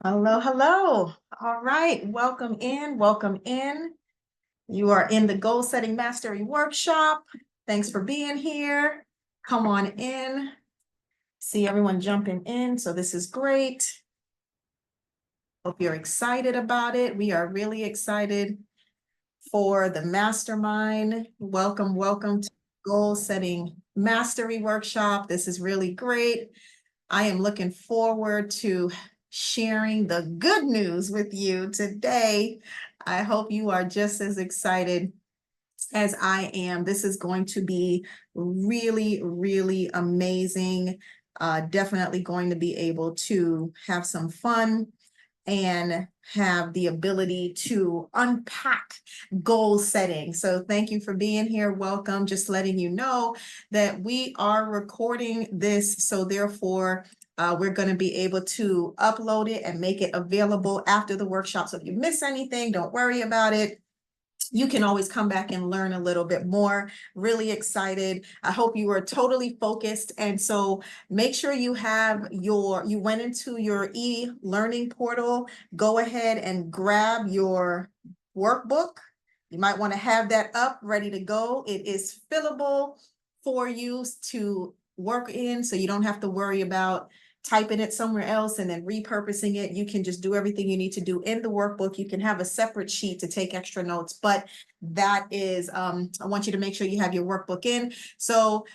Hello, hello. All right, welcome in, welcome in. You are in the Goal Setting Mastery Workshop. Thanks for being here. Come on in. See everyone jumping in, so this is great. Hope you're excited about it. We are really excited for the mastermind. Welcome, welcome to Goal Setting Mastery Workshop. This is really great. I am looking forward to sharing the good news with you today. I hope you are just as excited as I am. This is going to be really, really amazing. Definitely going to be able to have some fun and have the ability to unpack goal setting. So thank you for being here. Welcome. Just letting you know that we are recording this. So therefore, we're going to be able to upload it and make it available after the workshop. So if you miss anything, don't worry about it. You can always come back and learn a little bit more. Really excited. I hope you are totally focused. And so make sure you went into your e-learning portal. Go ahead and grab your workbook. You might want to have that up, ready to go. It is fillable for you to work in, so you don't have to worry about typing it somewhere else and then repurposing it. You can just do everything you need to do in the workbook. You can have a separate sheet to take extra notes, but that is, I want you to make sure you have your workbook in. So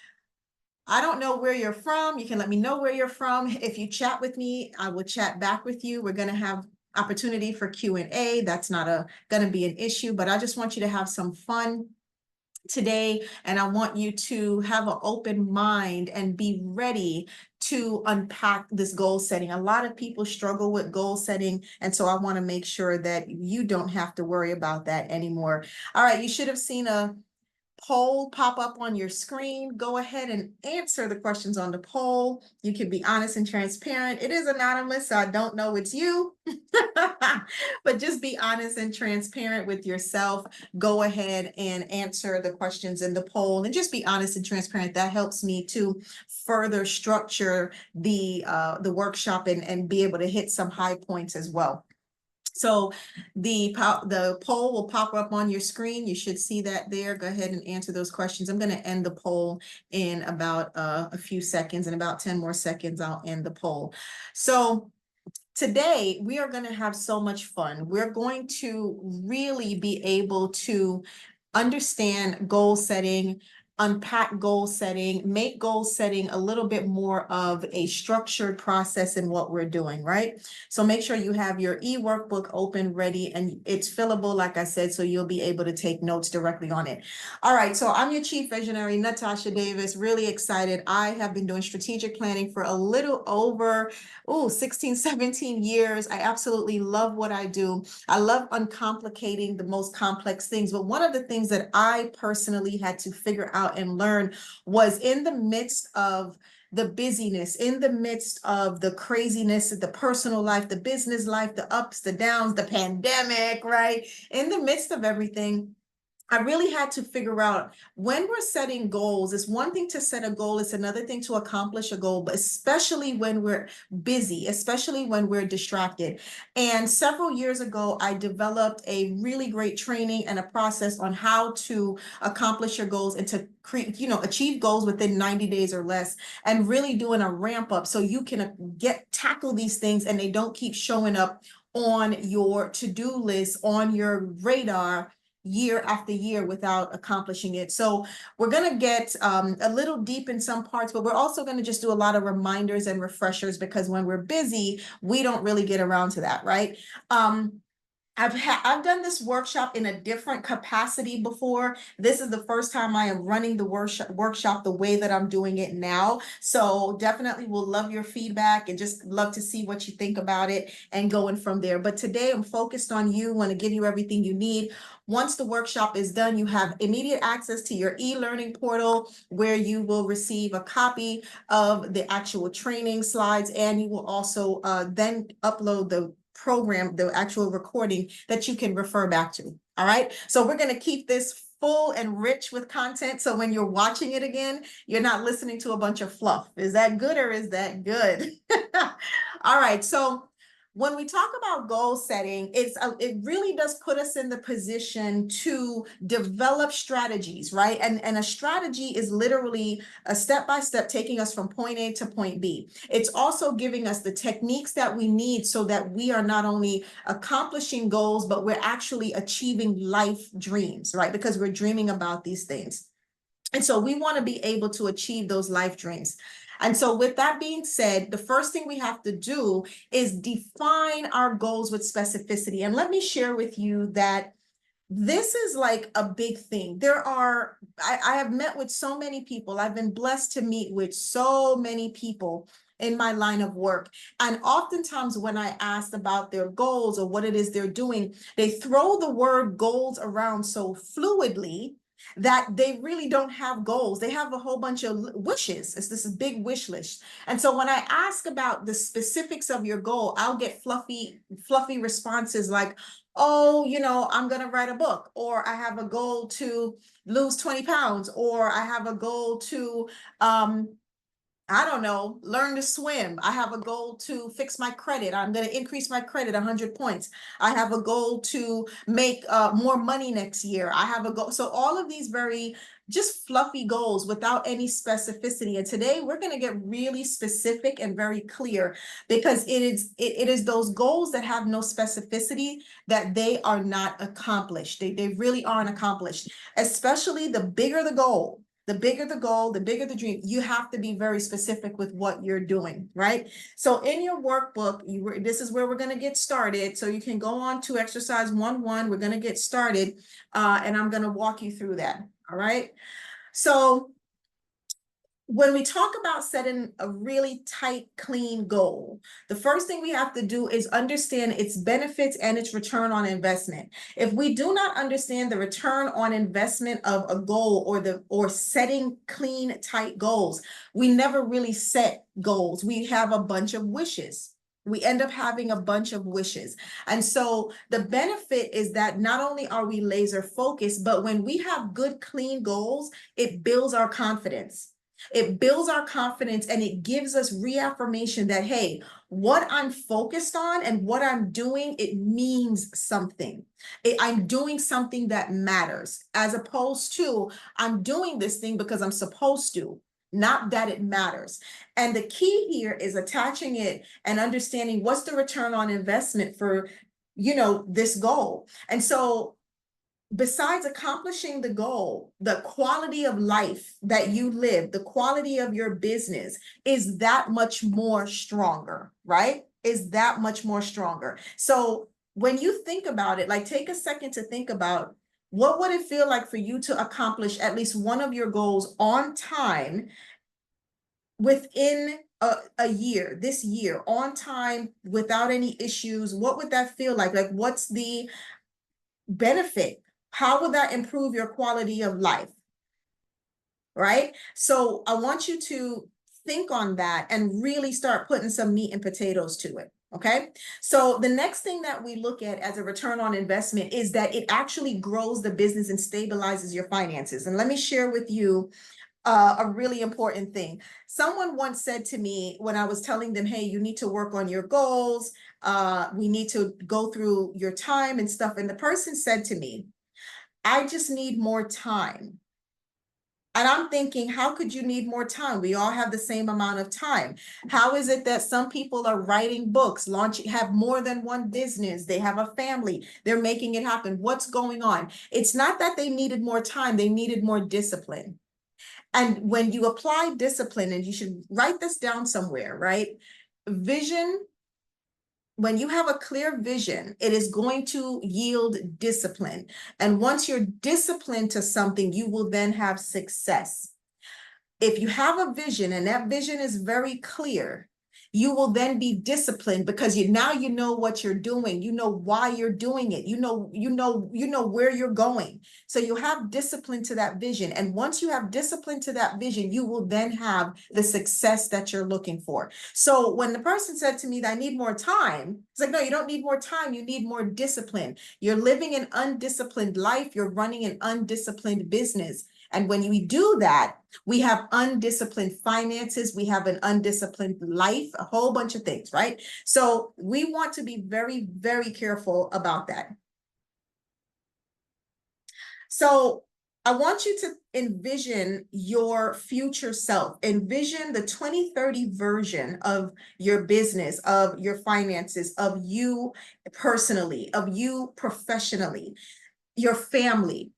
I don't know where you're from. You can let me know where you're from. If you chat with me, I will chat back with you. We're going to have opportunity for Q&A. That's not going to be an issue, but I just want you to have some fun today, and I want you to have an open mind and be ready to unpack this goal setting. A lot of people struggle with goal setting, and so I want to make sure that you don't have to worry about that anymore. All right, you should have seen a poll pop up on your screen. Go ahead and answer the questions on the poll. You can be honest and transparent. It is anonymous, so I don't know it's you, but just be honest and transparent with yourself. Go ahead and answer the questions in the poll and just be honest and transparent. That helps me to further structure the workshop and be able to hit some high points as well. So the poll will pop up on your screen. You should see that there. Go ahead and answer those questions. I'm going to end the poll in about a few seconds. In about 10 more seconds, I'll end the poll. So today, we are going to have so much fun. We're going to really be able to understand goal setting, unpack goal setting, make goal setting a little bit more of a structured process in what we're doing, right? So make sure you have your eWorkbook open, ready, and it's fillable, like I said, so you'll be able to take notes directly on it. All right, so I'm your chief visionary, Natasha Davis, really excited. I have been doing strategic planning for a little over 16, 17 years. I absolutely love what I do. I love uncomplicating the most complex things. But one of the things that I personally had to figure out and learn was in the midst of the busyness, in the midst of the craziness of the personal life, the business life, the ups, the downs, the pandemic, right? In the midst of everything, I really had to figure out when we're setting goals, it's one thing to set a goal, it's another thing to accomplish a goal, but especially when we're busy, especially when we're distracted. And several years ago, I developed a really great training and a process on how to accomplish your goals and to create, achieve goals within 90 days or less, and really doing a ramp up so you can tackle these things and they don't keep showing up on your to-do list, on your radar year after year without accomplishing it. So we're going to get a little deep in some parts, but we're also going to just do a lot of reminders and refreshers because when we're busy, we don't really get around to that, right? I've done this workshop in a different capacity before. This is the first time I am running the workshop the way that I'm doing it now. So definitely will love your feedback and just love to see what you think about it and going from there. But today I'm focused on you, want to give you everything you need. Once the workshop is done, you have immediate access to your e-learning portal where you will receive a copy of the actual training slides, and you will also then upload the program, the actual recording that you can refer back to. All right. So we're going to keep this full and rich with content. So when you're watching it again, you're not listening to a bunch of fluff. Is that good or is that good? All right. So when we talk about goal setting, it really does put us in the position to develop strategies, right? And a strategy is literally a step-by-step taking us from point A to point B. It's also giving us the techniques that we need so that we are not only accomplishing goals, but we're actually achieving life dreams, right? Because we're dreaming about these things. And so we want to be able to achieve those life dreams. And so with that being said, the first thing we have to do is define our goals with specificity. And let me share with you that this is like a big thing. I have met with so many people. I've been blessed to meet with so many people in my line of work. And oftentimes when I ask about their goals or what it is they're doing, they throw the word goals around so fluidly that they really don't have goals. They have a whole bunch of wishes. It's this big wish list. And so when I ask about the specifics of your goal, I'll get fluffy responses like, oh, I'm going to write a book, or I have a goal to lose 20 pounds, or I have a goal to, I don't know, learn to swim. I have a goal to fix my credit. I'm going to increase my credit 100 points. I have a goal to make more money next year. I have a goal. So all of these very just fluffy goals without any specificity. And today we're going to get really specific and very clear, because it is those goals that have no specificity that they are not accomplished. They really aren't accomplished, especially the bigger the goal. The bigger the goal, the bigger the dream, you have to be very specific with what you're doing, right? So in your workbook, this is where we're going to get started. So you can go on to exercise 1.1. We're going to get started, and I'm going to walk you through that, all right? So when we talk about setting a really tight, clean goal, the first thing we have to do is understand its benefits and its return on investment. If we do not understand the return on investment of a goal or setting clean, tight goals, we never really set goals. We have a bunch of wishes. We end up having a bunch of wishes. And so the benefit is that not only are we laser focused, but when we have good, clean goals, it builds our confidence. It builds our confidence, and it gives us reaffirmation that, hey, what I'm focused on and what I'm doing, it means something. I'm doing something that matters, as opposed to I'm doing this thing because I'm supposed to, not that it matters. And the key here is attaching it and understanding what's the return on investment for, this goal. And so besides accomplishing the goal, the quality of life that you live, the quality of your business is that much more stronger, right? Is that much more stronger. So when you think about it, like take a second to think about what would it feel like for you to accomplish at least one of your goals on time within a year, this year, on time, without any issues. What would that feel like? Like, what's the benefit? How will that improve your quality of life? Right? So I want you to think on that and really start putting some meat and potatoes to it. Okay. So the next thing that we look at as a return on investment is that it actually grows the business and stabilizes your finances. And let me share with you a really important thing. Someone once said to me when I was telling them, hey, you need to work on your goals. We need to go through your time and stuff. And the person said to me, I just need more time. And I'm thinking, how could you need more time? We all have the same amount of time. How is it that some people are writing books, have more than one business, they have a family, they're making it happen? What's going on? It's not that they needed more time, they needed more discipline. And when you apply discipline, and you should write this down somewhere, right? Vision. When you have a clear vision, it is going to yield discipline. And once you're disciplined to something, you will then have success. If you have a vision and that vision is very clear, you will then be disciplined because now you know what you're doing. You know why you're doing it. You know where you're going. So you have discipline to that vision. And once you have discipline to that vision, you will then have the success that you're looking for. So when the person said to me that I need more time, it's like, no, you don't need more time. You need more discipline. You're living an undisciplined life. You're running an undisciplined business. And when we do that, We have undisciplined finances. We have an undisciplined life, a whole bunch of things, right? So we want to be very, very careful about that. So I want you to envision your future self. Envision the 2030 version of your business, of your finances, of you personally, of you professionally, your family.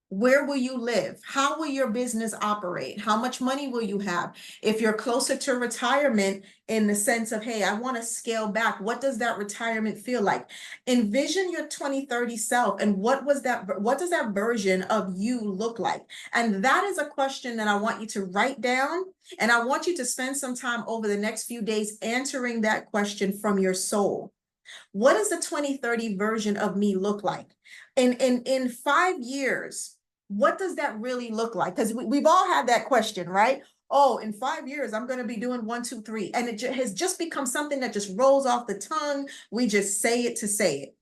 Where will you live? How will your business operate? How much money will you have? If you're closer to retirement, in the sense of, hey, I want to scale back, what does that retirement feel like? Envision your 2030 self, and what does that version of you look like? And that is a question that I want you to write down, and I want you to spend some time over the next few days answering that question from your soul. What does the 2030 version of me look like? In 5 years, what does that really look like? Because we've all had that question, right? Oh, in 5 years, I'm going to be doing 1, 2, 3. And it has just become something that just rolls off the tongue. We just say it to say it.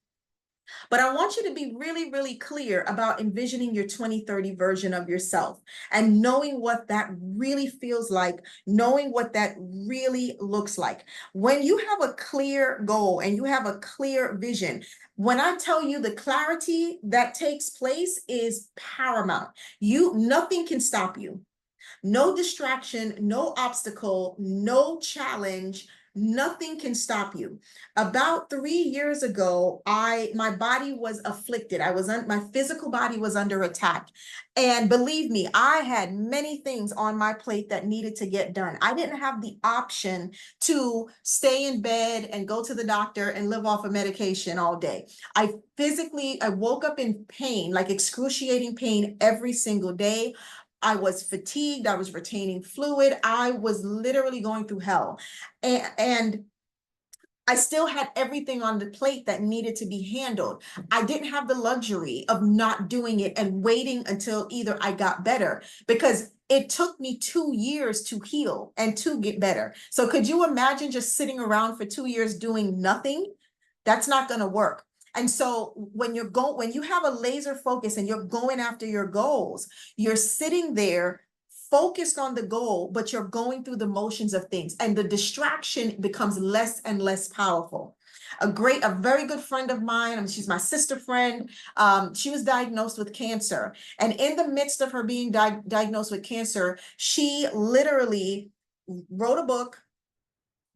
But I want you to be really, really clear about envisioning your 2030 version of yourself and knowing what that really feels like, knowing what that really looks like. When you have a clear goal and you have a clear vision, when I tell you the clarity that takes place is paramount. Nothing can stop you. No distraction, no obstacle, no challenge, nothing can stop you. About 3 years ago, my body was afflicted. My physical body was under attack. And believe me, I had many things on my plate that needed to get done. I didn't have the option to stay in bed and go to the doctor and live off of medication all day. I woke up in pain, like excruciating pain every single day. I was fatigued. I was retaining fluid. I was literally going through hell. And I still had everything on the plate that needed to be handled. I didn't have the luxury of not doing it and waiting until either I got better, because it took me 2 years to heal and to get better. So could you imagine just sitting around for 2 years doing nothing? That's not going to work. And so when you have a laser focus and you're going after your goals, you're sitting there focused on the goal, but you're going through the motions of things, and the distraction becomes less and less powerful. A very good friend of mine, she's my sister friend, she was diagnosed with cancer. And in the midst of her being diagnosed with cancer, she wrote a book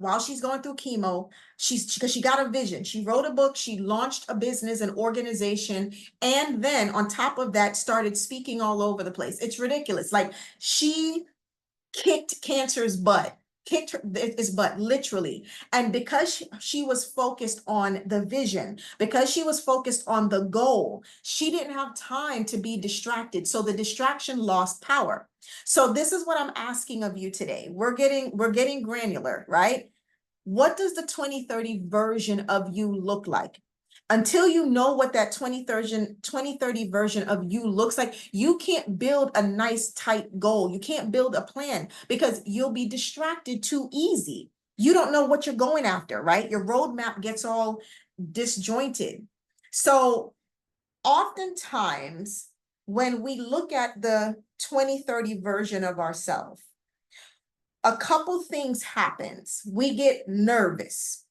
while she's going through chemo. Because she got a vision. She wrote a book, she launched a business, an organization, and then on top of that, started speaking all over the place. It's ridiculous. Like, she kicked cancer's butt, kicked its butt, literally. And because she was focused on the vision, because she was focused on the goal, she didn't have time to be distracted. So the distraction lost power. So this is what I'm asking of you today. We're getting granular, right? What does the 2030 version of you look like? Until you know what that 2030 version of you looks like, you can't build a nice, tight goal. You can't build a plan, because you'll be distracted too easy. You don't know what you're going after, right? Your roadmap gets all disjointed. So oftentimes, when we look at the 2030 version of ourselves, a couple things happens. We get nervous.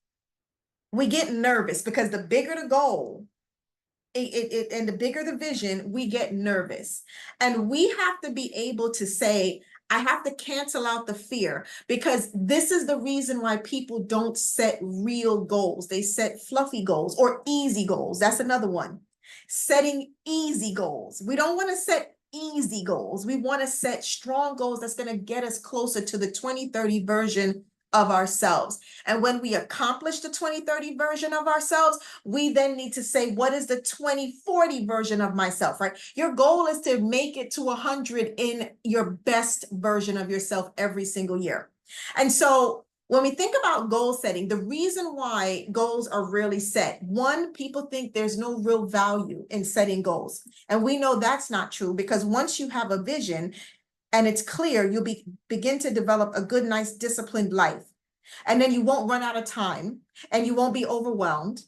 Because the bigger the goal, and the bigger the vision, we get nervous. And we have to be able to say, I have to cancel out the fear, because this is the reason why people don't set real goals. They set fluffy goals or easy goals. That's another one. Setting easy goals. We don't want to set easy goals. We want to set strong goals that's going to get us closer to the 2030 version of ourselves. And when we accomplish the 2030 version of ourselves, we then need to say, what is the 2040 version of myself, right? Your goal is to make it to 100 in your best version of yourself every single year. And so when we think about goal setting, the reason why goals are rarely set, one, people think there's no real value in setting goals. And we know that's not true, because once you have a vision and it's clear, you'll begin to develop a good, nice, disciplined life. And then you won't run out of time, and you won't be overwhelmed.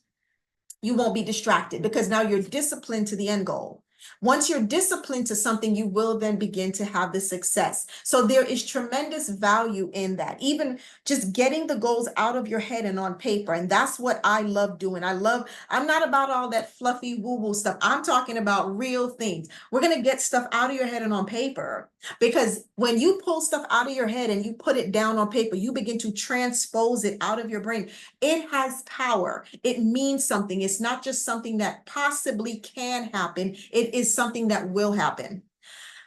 You won't be distracted, because now you're disciplined to the end goal. Once you're disciplined to something, you will then begin to have the success. So there is tremendous value in that, even just getting the goals out of your head and on paper. And that's what I love doing. I'm not about all that fluffy woo-woo stuff. I'm talking about real things. We're going to get stuff out of your head and on paper, because when you pull stuff out of your head and you put it down on paper, you begin to transpose it out of your brain. It has power. It means something. It's not just something that possibly can happen. It is something that will happen.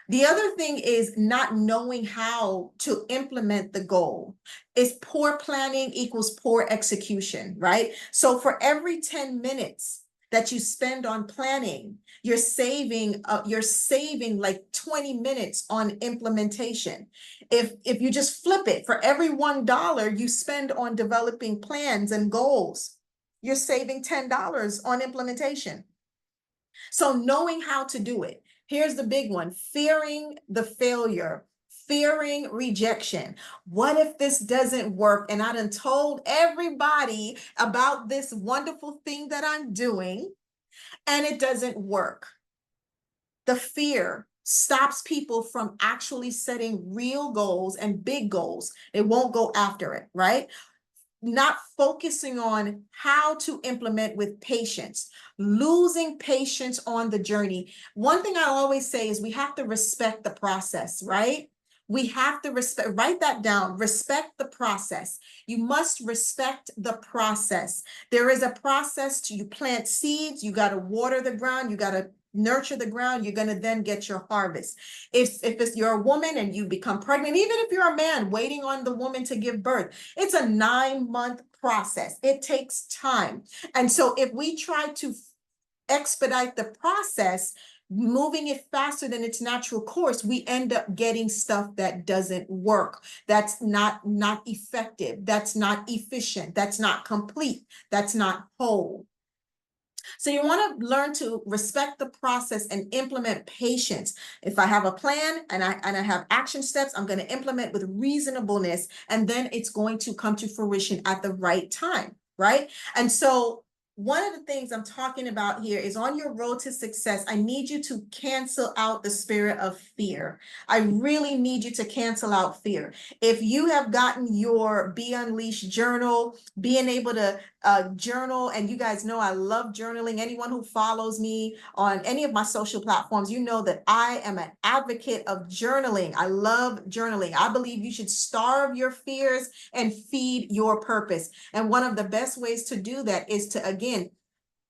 The other thing is not knowing how to implement the goal. Is poor planning equals poor execution, right? So for every 10 minutes that you spend on planning, you're saving like 20 minutes on implementation. If you just flip it, for every $1 you spend on developing plans and goals, you're saving $10 on implementation. So knowing how to do it. Here's the big one: fearing the failure, fearing rejection. What if this doesn't work? And I done told everybody about this wonderful thing that I'm doing, and it doesn't work. The fear stops people from actually setting real goals and big goals. They won't go after it, right? Not focusing on how to implement with patience, losing patience on the journey. One thing I always say is we have to respect the process, right? We have to write that down, respect the process. You must respect the process. There is a process to, you plant seeds, you got to water the ground, you got to nurture the ground, you're going to then get your harvest. If you're a woman and you become pregnant, even if you're a man waiting on the woman to give birth, it's a 9-month process. It takes time. And so if we try to expedite the process, moving it faster than its natural course, we end up getting stuff that doesn't work, that's not effective, that's not efficient, that's not complete, that's not whole. So you want to learn to respect the process and implement patience. If I have a plan and I have action steps, I'm going to implement with reasonableness, and then it's going to come to fruition at the right time, right? And so one of the things I'm talking about here is, on your road to success, I need you to cancel out the spirit of fear. I really need you to cancel out fear. If you have gotten your Be Unleashed journal, being able to journal, and you guys know I love journaling. Anyone who follows me on any of my social platforms, you know that I am an advocate of journaling. I love journaling. I believe you should starve your fears and feed your purpose. And one of the best ways to do that is to, again,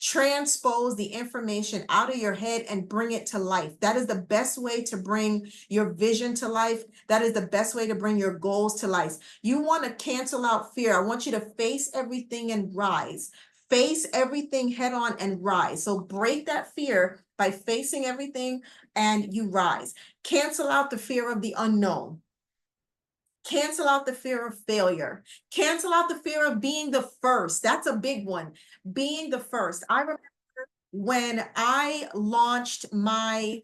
transpose the information out of your head and bring it to life. That is the best way to bring your vision to life. That is the best way to bring your goals to life. You want to cancel out fear. I want you to face everything and rise. Face everything head on and rise. So break that fear by facing everything and you rise. Cancel out the fear of the unknown. Cancel out the fear of failure. Cancel out the fear of being the first. That's a big one. Being the first. I remember when I launched my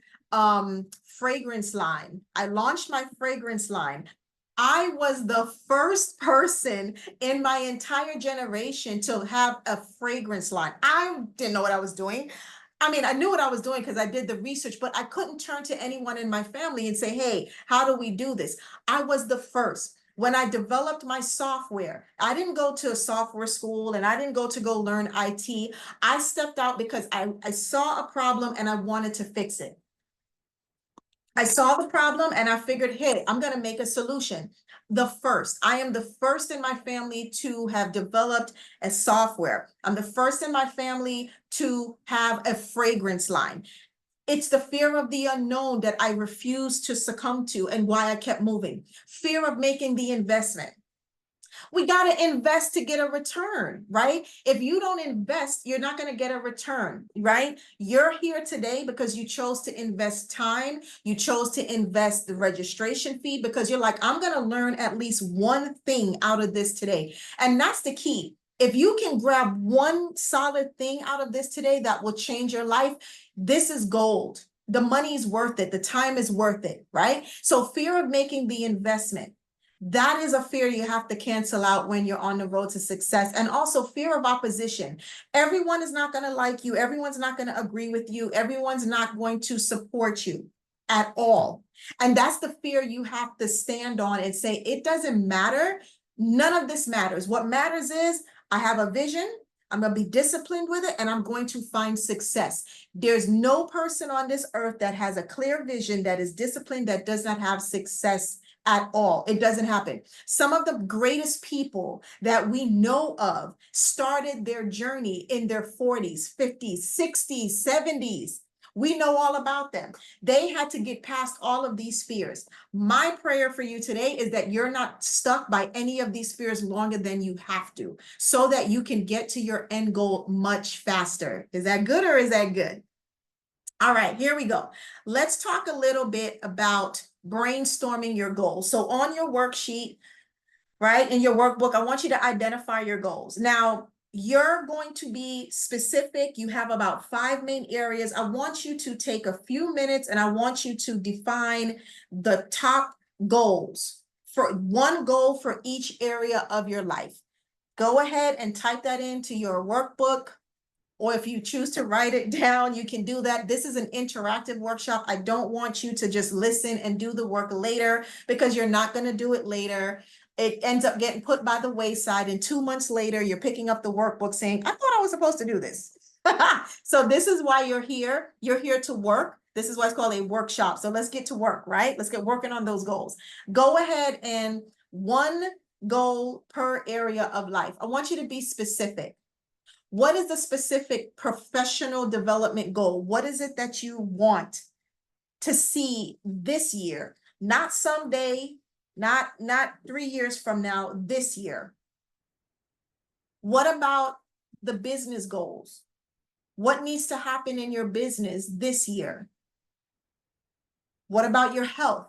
fragrance line. I launched my fragrance line. I was the first person in my entire generation to have a fragrance line. I didn't know what I was doing. I mean, I knew what I was doing because I did the research, but I couldn't turn to anyone in my family and say, hey, how do we do this? I was the first. When I developed my software, I didn't go to a software school and I didn't go learn IT. I stepped out because I saw a problem and I wanted to fix it. I saw the problem and I figured, hey, I'm going to make a solution. I am the first in my family to have developed a software. I'm the first in my family to have a fragrance line. It's the fear of the unknown that I refused to succumb to and why I kept moving. Fear of making the investment. We got to invest to get a return, right? If you don't invest, you're not going to get a return, right? You're here today because you chose to invest time. You chose to invest the registration fee because you're like, I'm going to learn at least one thing out of this today. And that's the key. If you can grab one solid thing out of this today that will change your life, this is gold. The money is worth it. The time is worth it, right? So fear of making the investment. That is a fear you have to cancel out when you're on the road to success. And also fear of opposition. Everyone is not going to like you. Everyone's not going to agree with you. Everyone's not going to support you at all. And that's the fear you have to stand on and say, it doesn't matter. None of this matters. What matters is I have a vision. I'm going to be disciplined with it, and I'm going to find success. There's no person on this earth that has a clear vision, that is disciplined, that does not have success at all. It doesn't happen. Some of the greatest people that we know of started their journey in their 40s, 50s, 60s, 70s. We know all about them. They had to get past all of these fears. My prayer for you today is that you're not stuck by any of these fears longer than you have to, so that you can get to your end goal much faster. Is that good or is that good? All right, here we go. Let's talk a little bit about brainstorming your goals. So on your worksheet, right, in your workbook, I want you to identify your goals. Now, you're going to be specific. You have about 5 main areas. I want you to take a few minutes and I want you to define the top goals, for one goal for each area of your life. Go ahead and type that into your workbook. Or if you choose to write it down, you can do that. This is an interactive workshop. I don't want you to just listen and do the work later, because you're not going to do it later. It ends up getting put by the wayside, and 2 months later, you're picking up the workbook saying, I thought I was supposed to do this. So this is why you're here. You're here to work. This is why it's called a workshop. So let's get to work, right? Let's get working on those goals. Go ahead and one goal per area of life. I want you to be specific. What is the specific professional development goal? What is it that you want to see this year? Not someday, not 3 years from now, this year. What about the business goals? What needs to happen in your business this year? What about your health?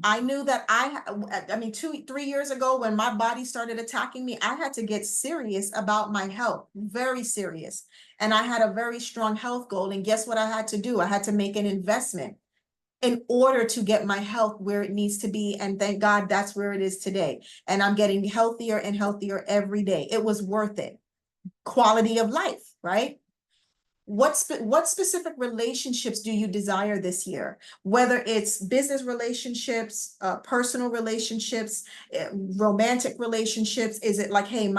I knew that I mean, 3 years ago, when my body started attacking me, I had to get serious about my health, very serious. And I had a very strong health goal. And guess what I had to do? I had to make an investment in order to get my health where it needs to be. And thank God that's where it is today. And I'm getting healthier and healthier every day. It was worth it. Quality of life, right? What specific relationships do you desire this year? Whether it's business relationships, personal relationships, romantic relationships. Is it like, hey,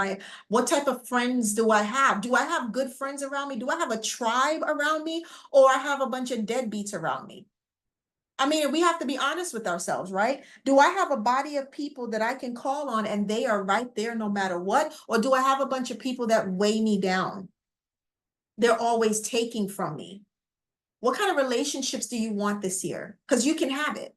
what type of friends do I have? Do I have good friends around me? Do I have a tribe around me? Or I have a bunch of deadbeats around me? I mean, we have to be honest with ourselves, right? Do I have a body of people that I can call on and they are right there no matter what? Or do I have a bunch of people that weigh me down? They're always taking from me. What kind of relationships do you want this year? Because you can have it.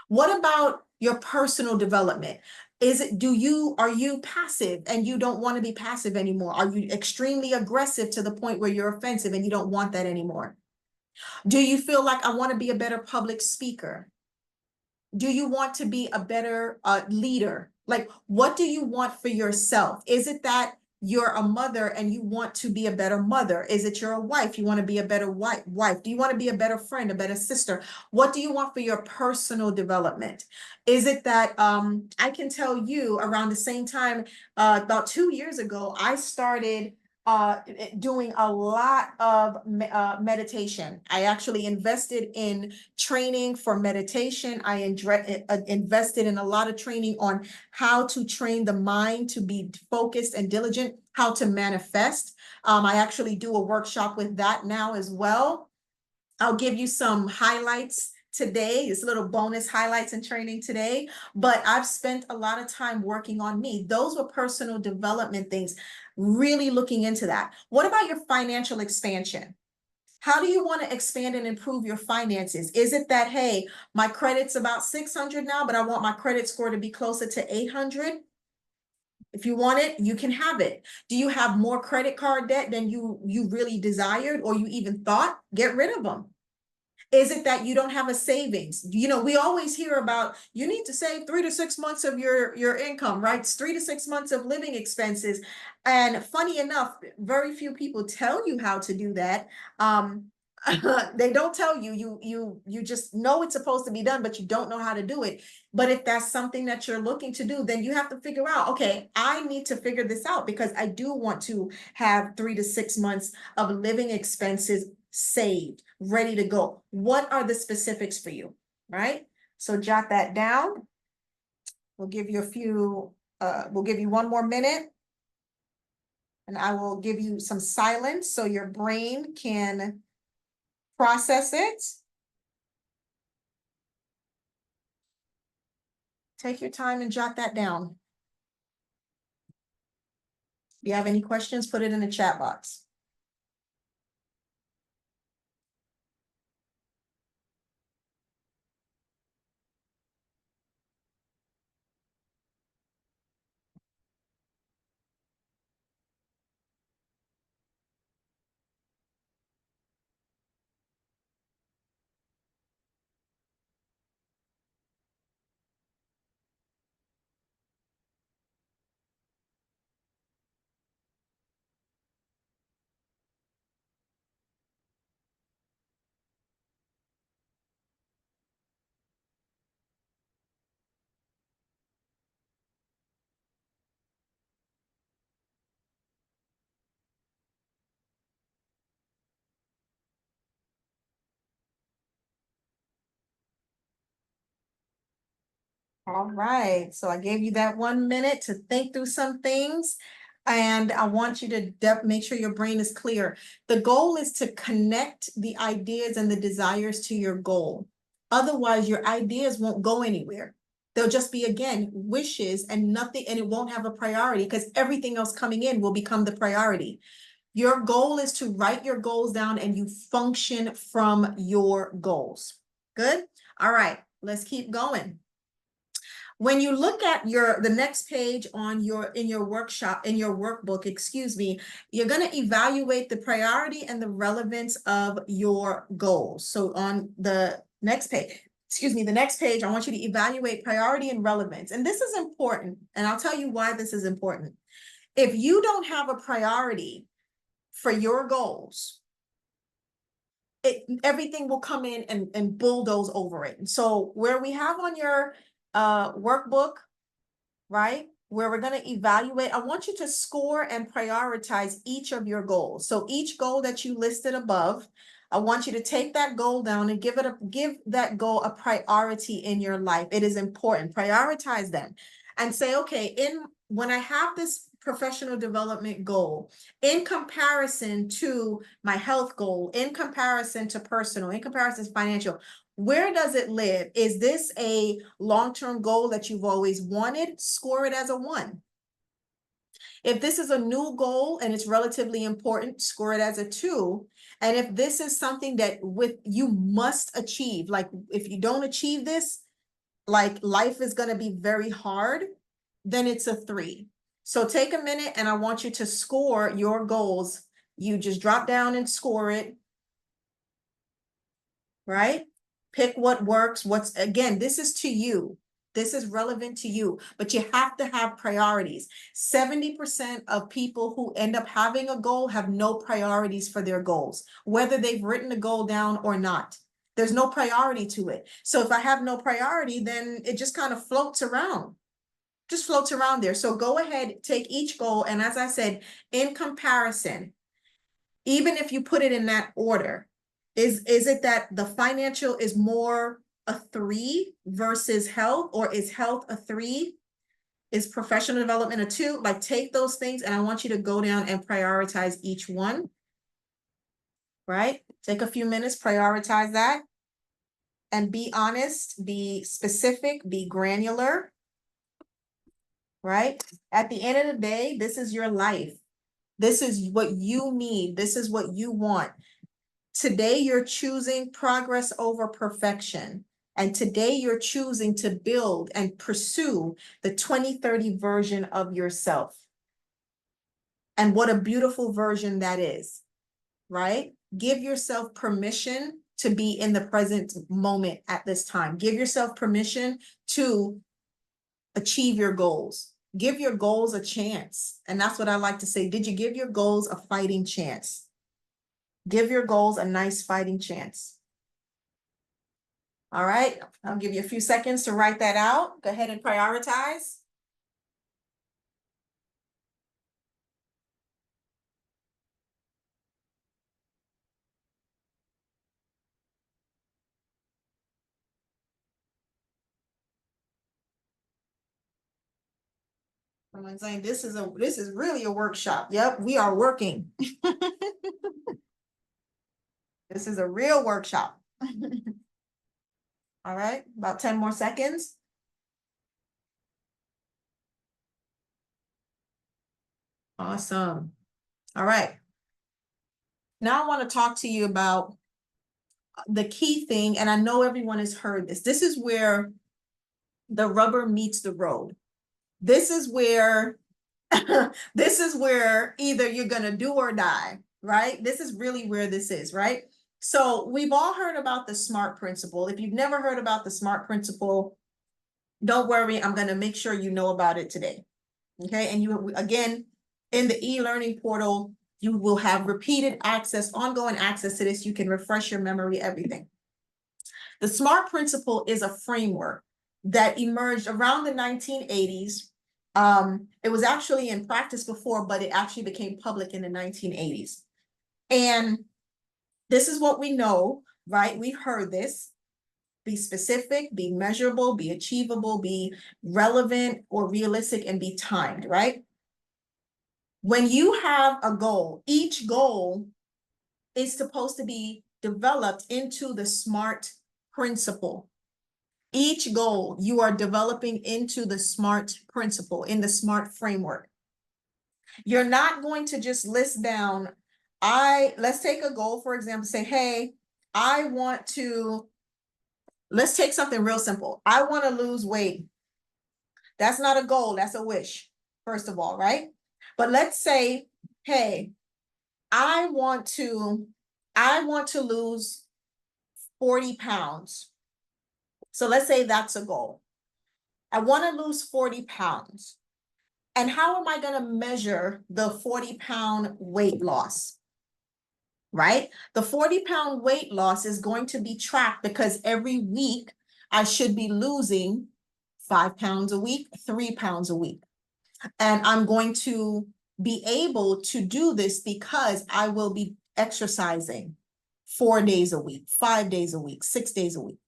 What about your personal development? Are you passive and you don't want to be passive anymore? Are you extremely aggressive to the point where you're offensive and you don't want that anymore? Do you feel like, I want to be a better public speaker? Do you want to be a better leader? Like, what do you want for yourself? Is it that you're a mother and you want to be a better mother? Is it you're a wife, you want to be a better wife? Do you want to be a better friend, a better sister? What do you want for your personal development? Is it that I can tell you, around the same time, about 2 years ago, I started doing a lot of meditation. I actually invested in training for meditation. I invested in a lot of training on how to train the mind to be focused and diligent, how to manifest. I actually do a workshop with that now as well. I'll give you some highlights today. It's little bonus highlights and training today, but I've spent a lot of time working on me. Those were personal development things, really looking into that. What about your financial expansion? How do you want to expand and improve your finances? Is it that, hey, my credit's about 600 now, but I want my credit score to be closer to 800? If you want it, you can have it. Do you have more credit card debt than you really desired or you even thought? Get rid of them. Is it that you don't have a savings? You know, we always hear about, you need to save 3 to 6 months of your income, right? It's 3 to 6 months of living expenses. And funny enough, very few people tell you how to do that. They don't tell you, you just know it's supposed to be done, but you don't know how to do it. But if that's something that you're looking to do, then you have to figure out, okay, I need to figure this out because I do want to have 3 to 6 months of living expenses saved, ready to go. What are the specifics for you, right? So jot that down. We'll give you we'll give you 1 more minute. And I will give you some silence so your brain can process it. Take your time and jot that down. If you have any questions, put it in the chat box. All right, so I gave you that 1 minute to think through some things. And I want you to make sure your brain is clear. The goal is to connect the ideas and the desires to your goal. Otherwise, your ideas won't go anywhere. They'll just be, again, wishes and nothing, and it won't have a priority because everything else coming in will become the priority. Your goal is to write your goals down and you function from your goals. Good? All right, let's keep going. When you look at the next page on in your workbook, excuse me, you're going to evaluate the priority and the relevance of your goals. So on the next page, the next page, I want you to evaluate priority and relevance. And this is important, and I'll tell you why this is important. If you don't have a priority for your goals, everything will come in and bulldoze over it. And so where we have on your workbook, right, where we're going to evaluate, I want you to score and prioritize each of your goals. So each goal that you listed above, I want you to take that goal down and give that goal a priority in your life. It is important. Prioritize them and say, okay, when I have this professional development goal, in comparison to my health goal, in comparison to personal, in comparison to financial, where does it live? Is this a long-term goal that you've always wanted? Score it as a 1. If this is a new goal and it's relatively important, score it as a 2. And if this is something that you must achieve, like if you don't achieve this, like life is going to be very hard, then it's a 3. So take a minute and I want you to score your goals. You just drop down and score it, right? Pick what works. Again, this is to you. This is relevant to you, but you have to have priorities. 70% of people who end up having a goal have no priorities for their goals, whether they've written a goal down or not. There's no priority to it. So if I have no priority, then it just kind of floats around. Just floats around there. So go ahead, take each goal. And as I said, in comparison, even if you put it in that order, is it that the financial is more a 3 versus health, or is health a 3? Is professional development a 2? Like, take those things and I want you to go down and prioritize each one, right? Take a few minutes, prioritize that, and be honest, be specific, be granular, right? At the end of the day, this is your life. This is what you need. This is what you want. Today, you're choosing progress over perfection. And today, you're choosing to build and pursue the 2030 version of yourself. And what a beautiful version that is, right? Give yourself permission to be in the present moment at this time. Give yourself permission to achieve your goals. Give your goals a chance. And that's what I like to say. Did you give your goals a fighting chance? Give your goals a nice fighting chance. All right, I'll give you a few seconds to write that out. Go ahead and prioritize. Someone's saying this is really a workshop. Yep, we are working. This is a real workshop. All right, about 10 more seconds. Awesome. All right. Now I want to talk to you about the key thing, and I know everyone has heard this. This is where the rubber meets the road. This is where this is where either you're going to do or die, right? This is really where this is, right? So we've all heard about the SMART principle. If you've never heard about the SMART principle, don't worry, I'm going to make sure you know about it today. Okay, and you, again, in the e-learning portal, you will have repeated access, ongoing access to this. You can refresh your memory, everything. The SMART principle is a framework that emerged around the 1980s. It was actually in practice before, but it actually became public in the 1980s. And this is what we know, right? We've heard this. Be specific, be measurable, be achievable, be relevant or realistic, and be timed, right? When you have a goal, each goal is supposed to be developed into the SMART principle. Each goal you are developing into the SMART principle, in the SMART framework. You're not going to just list down, let's take a goal, for example, say, hey, I want to, let's take something real simple. I want to lose weight. That's not a goal, that's a wish, first of all, right? But let's say, hey, I want to lose 40 pounds. So let's say that's a goal. I want to lose 40 pounds. And how am I going to measure the 40-pound weight loss? Right? The 40-pound weight loss is going to be tracked because every week I should be losing 5 pounds a week, 3 pounds a week. And I'm going to be able to do this because I will be exercising 4 days a week, 5 days a week, 6 days a week.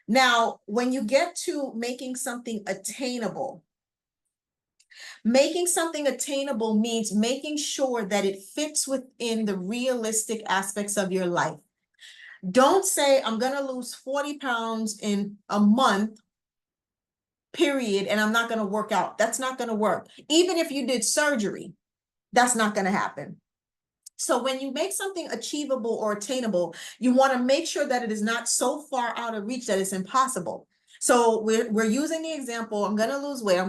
Now, when you get to making something attainable means making sure that it fits within the realistic aspects of your life. Don't say, I'm going to lose 40 pounds in a month, period, and I'm not going to work out. That's not going to work. Even if you did surgery, that's not going to happen. So when you make something achievable or attainable, you want to make sure that it is not so far out of reach that it's impossible. So we're using the example, I'm going to lose weight.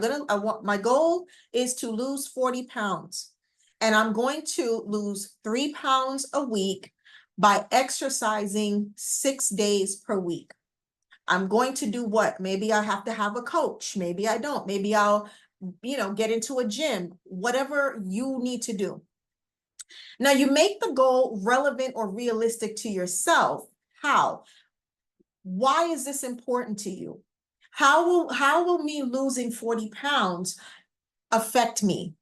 My goal is to lose 40 pounds. And I'm going to lose 3 pounds a week by exercising 6 days per week. I'm going to do what? Maybe I have to have a coach. Maybe I don't. Maybe I'll, get into a gym, whatever you need to do. Now you make the goal relevant or realistic to yourself. How? Why is this important to you? How will me losing 40 pounds affect me?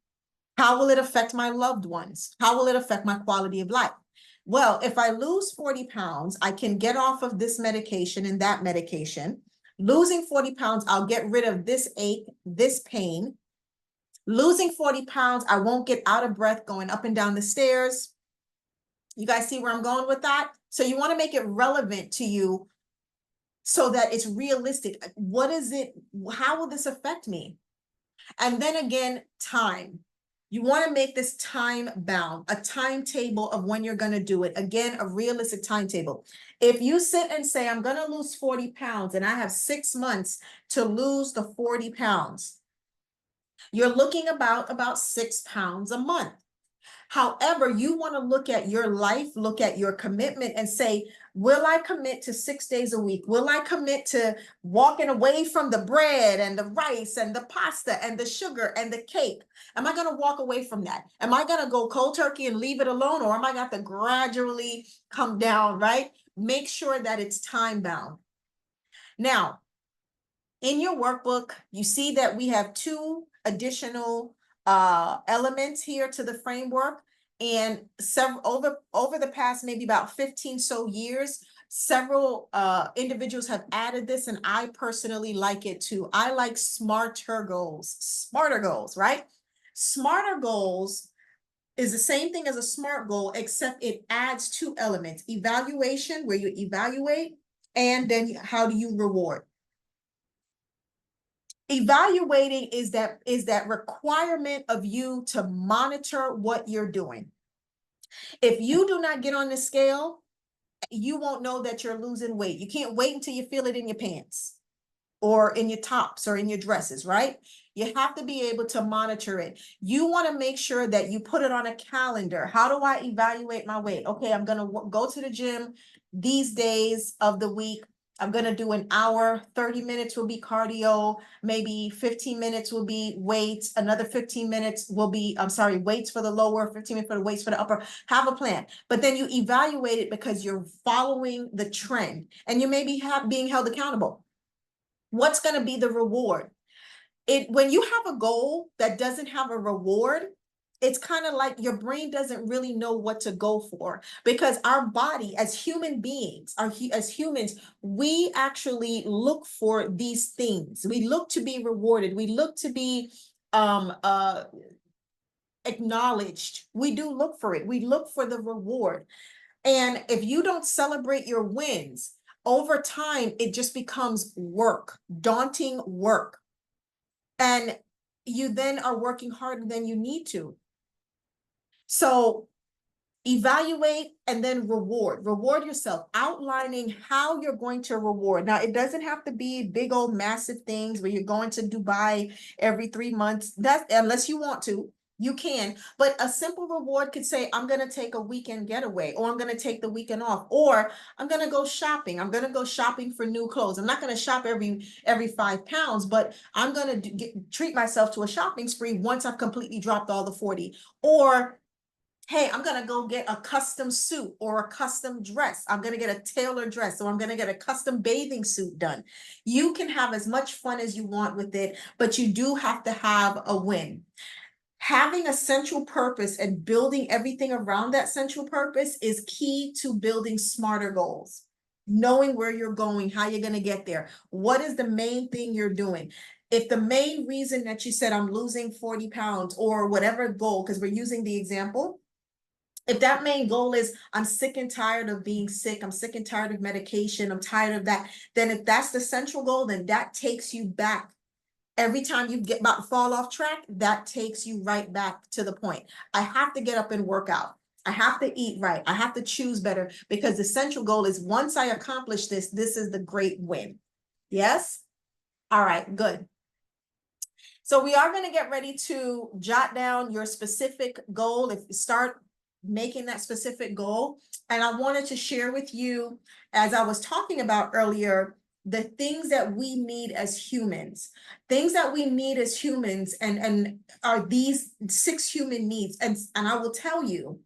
How will it affect my loved ones? How will it affect my quality of life? Well, if I lose 40 pounds, I can get off of this medication and that medication. Losing 40 pounds, I'll get rid of this ache, this pain. Losing 40 pounds, I won't get out of breath going up and down the stairs. You guys see where I'm going with that? So you want to make it relevant to you so that it's realistic. What is it? How will this affect me? And then again, time. You want to make this time bound, a timetable of when you're going to do it. Again, a realistic timetable. If you sit and say, I'm going to lose 40 pounds and I have 6 months to lose the 40 pounds, you're looking about 6 pounds a month. However, you want to look at your life, look at your commitment and say, will I commit to 6 days a week? Will I commit to walking away from the bread and the rice and the pasta and the sugar and the cake? Am I going to walk away from that? Am I going to go cold turkey and leave it alone? Or am I going to gradually come down, right? Make sure that it's time bound. Now, in your workbook, you see that we have two additional elements here to the framework, and several over the past maybe about 15 so years, several individuals have added this, and I personally like it too. I like smarter goals, right? Smarter goals is the same thing as a SMART goal, except it adds two elements: evaluation, where you evaluate, and then how do you reward. Evaluating is that requirement of you to monitor what you're doing. If you do not get on the scale, you won't know that you're losing weight. You can't wait until you feel it in your pants or in your tops or in your dresses, right? You have to be able to monitor it. You want to make sure that you put it on a calendar. How do I evaluate my weight? Okay, I'm going to go to the gym these days of the week. I'm going to do an hour, 30 minutes will be cardio, maybe 15 minutes will be weights, another 15 minutes will be, weights for the lower, 15 minutes for the weights for the upper. Have a plan. But then you evaluate it because you're following the trend and you may be being held accountable. What's going to be the reward? When you have a goal that doesn't have a reward, it's kind of like your brain doesn't really know what to go for, because our body as human beings, as humans, we actually look for these things. We look to be rewarded. We look to be acknowledged. We do look for it. We look for the reward. And if you don't celebrate your wins, over time, it just becomes work, daunting work. And you then are working harder than you need to. So evaluate and then reward. Reward yourself, outlining how you're going to reward. Now, it doesn't have to be big old massive things where you're going to Dubai every 3 months. That's unless you want to. You can, but a simple reward could say, I'm going to take a weekend getaway, or I'm going to take the weekend off, or I'm going to go shopping. I'm going to go shopping for new clothes. I'm not going to shop every 5 pounds, but I'm going to treat myself to a shopping spree once I've completely dropped all the 40. Or, hey, I'm going to go get a custom suit or a custom dress. I'm going to get a tailored dress, or I'm going to get a custom bathing suit done. You can have as much fun as you want with it, but you do have to have a win. Having a central purpose and building everything around that central purpose is key to building smarter goals. Knowing where you're going, how you're going to get there. What is the main thing you're doing? If the main reason that you said I'm losing 40 pounds or whatever goal, because we're using the example, if that main goal is I'm sick and tired of being sick, I'm sick and tired of medication, I'm tired of that, then if that's the central goal, then that takes you back. Every time you get about to fall off track, that takes you right back to the point. I have to get up and work out. I have to eat right. I have to choose better, because the central goal is once I accomplish this, this is the great win. Yes? All right, good. So we are going to get ready to jot down your specific goal. If you start making that specific goal, and I wanted to share with you, as I was talking about earlier, the things that we need as humans, and are these 6 human needs. And I will tell you,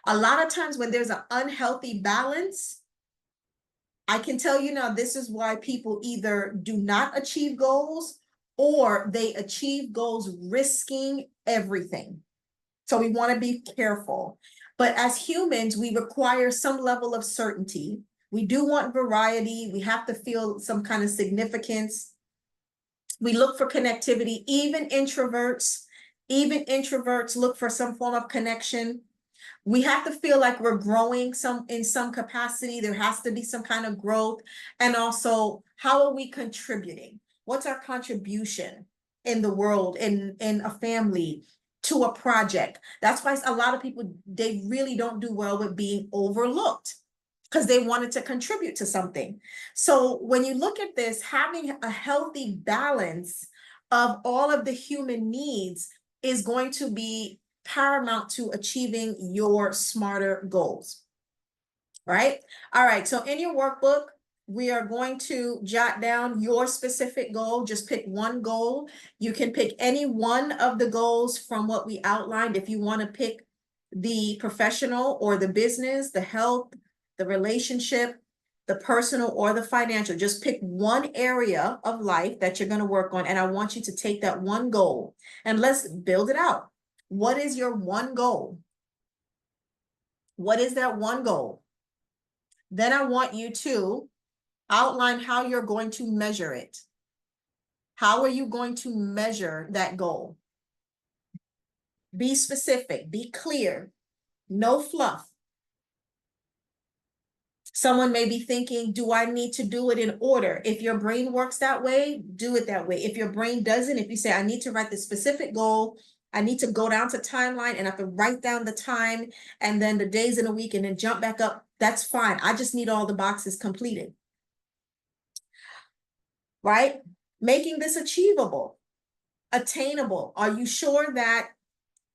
a lot of times when there's an unhealthy balance, I can tell you now, this is why people either do not achieve goals or they achieve goals risking everything. So we want to be careful. But as humans, we require some level of certainty. We do want variety. We have to feel some kind of significance. We look for connectivity. Even introverts look for some form of connection. We have to feel like we're growing in some capacity. There has to be some kind of growth. And also, how are we contributing? What's our contribution in the world, in a family, to a project? That's why a lot of people, they really don't do well with being overlooked, because they wanted to contribute to something. So when you look at this, having a healthy balance of all of the human needs is going to be paramount to achieving your smarter goals. Right? All right, so in your workbook, we are going to jot down your specific goal. Just pick one goal. You can pick any one of the goals from what we outlined. If you want to pick the professional or the business, the health, the relationship, the personal or the financial, just pick one area of life that you're going to work on. And I want you to take that one goal and let's build it out. What is your one goal? What is that one goal? Then I want you to outline how you're going to measure it. How are you going to measure that goal? Be specific, be clear, no fluff. Someone may be thinking, do I need to do it in order? If your brain works that way, do it that way. If your brain doesn't, if you say, I need to write the specific goal, I need to go down to timeline and I have to write down the time and then the days in a week and then jump back up, that's fine. I just need all the boxes completed. Right? Making this achievable, attainable. Are you sure that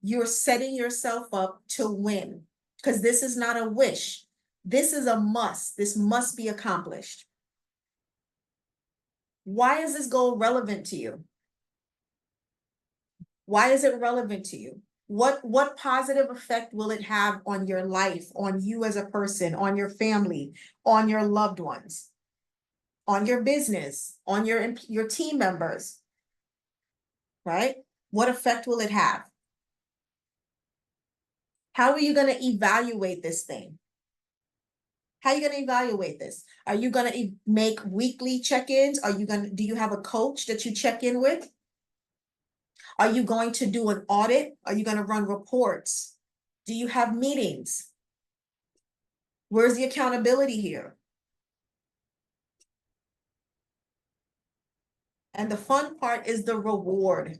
you're setting yourself up to win? Because this is not a wish. This is a must. This must be accomplished. Why is this goal relevant to you? Why is it relevant to you? What positive effect will it have on your life, on you as a person, on your family, on your loved ones, on your business, on your team members, right? What effect will it have? How are you going to evaluate this thing? How are you going to evaluate this? Are you going to make weekly check-ins? Do you have a coach that you check in with? Are you going to do an audit? Are you going to run reports? Do you have meetings? Where's the accountability here? And the fun part is the reward.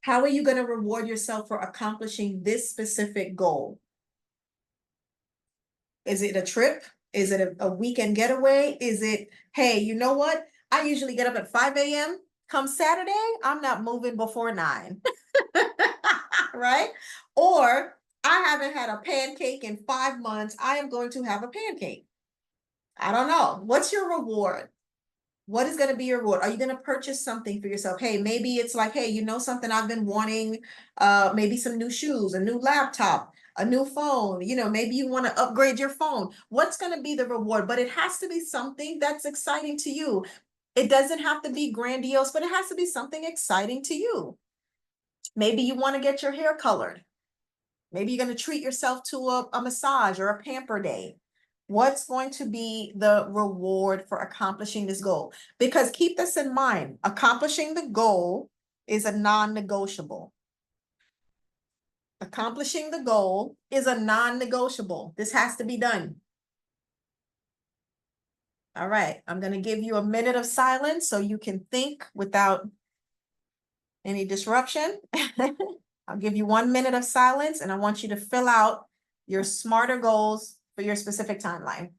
How are you going to reward yourself for accomplishing this specific goal? Is it a trip? Is it a weekend getaway? Is it, hey, you know what? I usually get up at 5 a.m. Come Saturday, I'm not moving before 9. Right? Or I haven't had a pancake in 5 months. I am going to have a pancake. I don't know. What's your reward? What is going to be your reward? Are you going to purchase something for yourself? Hey, maybe it's like, hey, you know something I've been wanting, maybe some new shoes, a new laptop, a new phone, maybe you want to upgrade your phone. What's going to be the reward? But it has to be something that's exciting to you. It doesn't have to be grandiose, but it has to be something exciting to you. Maybe you want to get your hair colored. Maybe you're going to treat yourself to a massage or a pamper day. What's going to be the reward for accomplishing this goal? Because keep this in mind, accomplishing the goal is a non-negotiable. Accomplishing the goal is a non-negotiable. This has to be done. All right, I'm going to give you a minute of silence so you can think without any disruption. I'll give you 1 minute of silence and I want you to fill out your smarter goals for your specific timeline.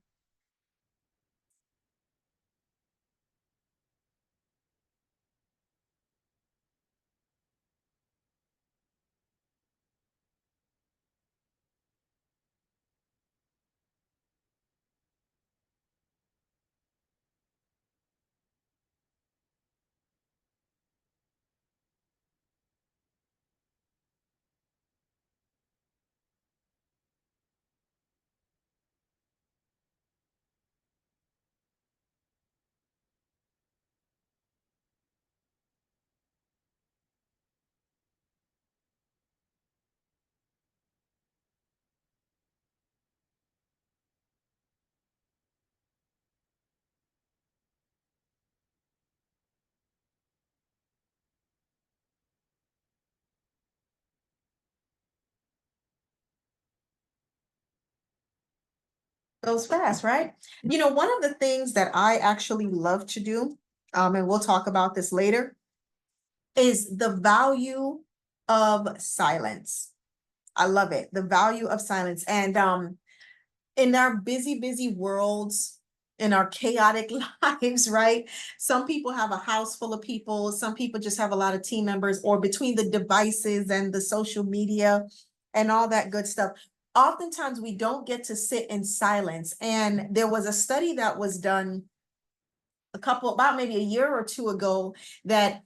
Goes fast, right? One of the things that I actually love to do, and we'll talk about this later, is the value of silence. I love it. The value of silence. And in our busy worlds, in our chaotic lives, right? Some people have a house full of people. Some people just have a lot of team members, or between the devices and the social media, and all that good stuff. Oftentimes we don't get to sit in silence. And there was a study that was done about maybe a year or two ago, that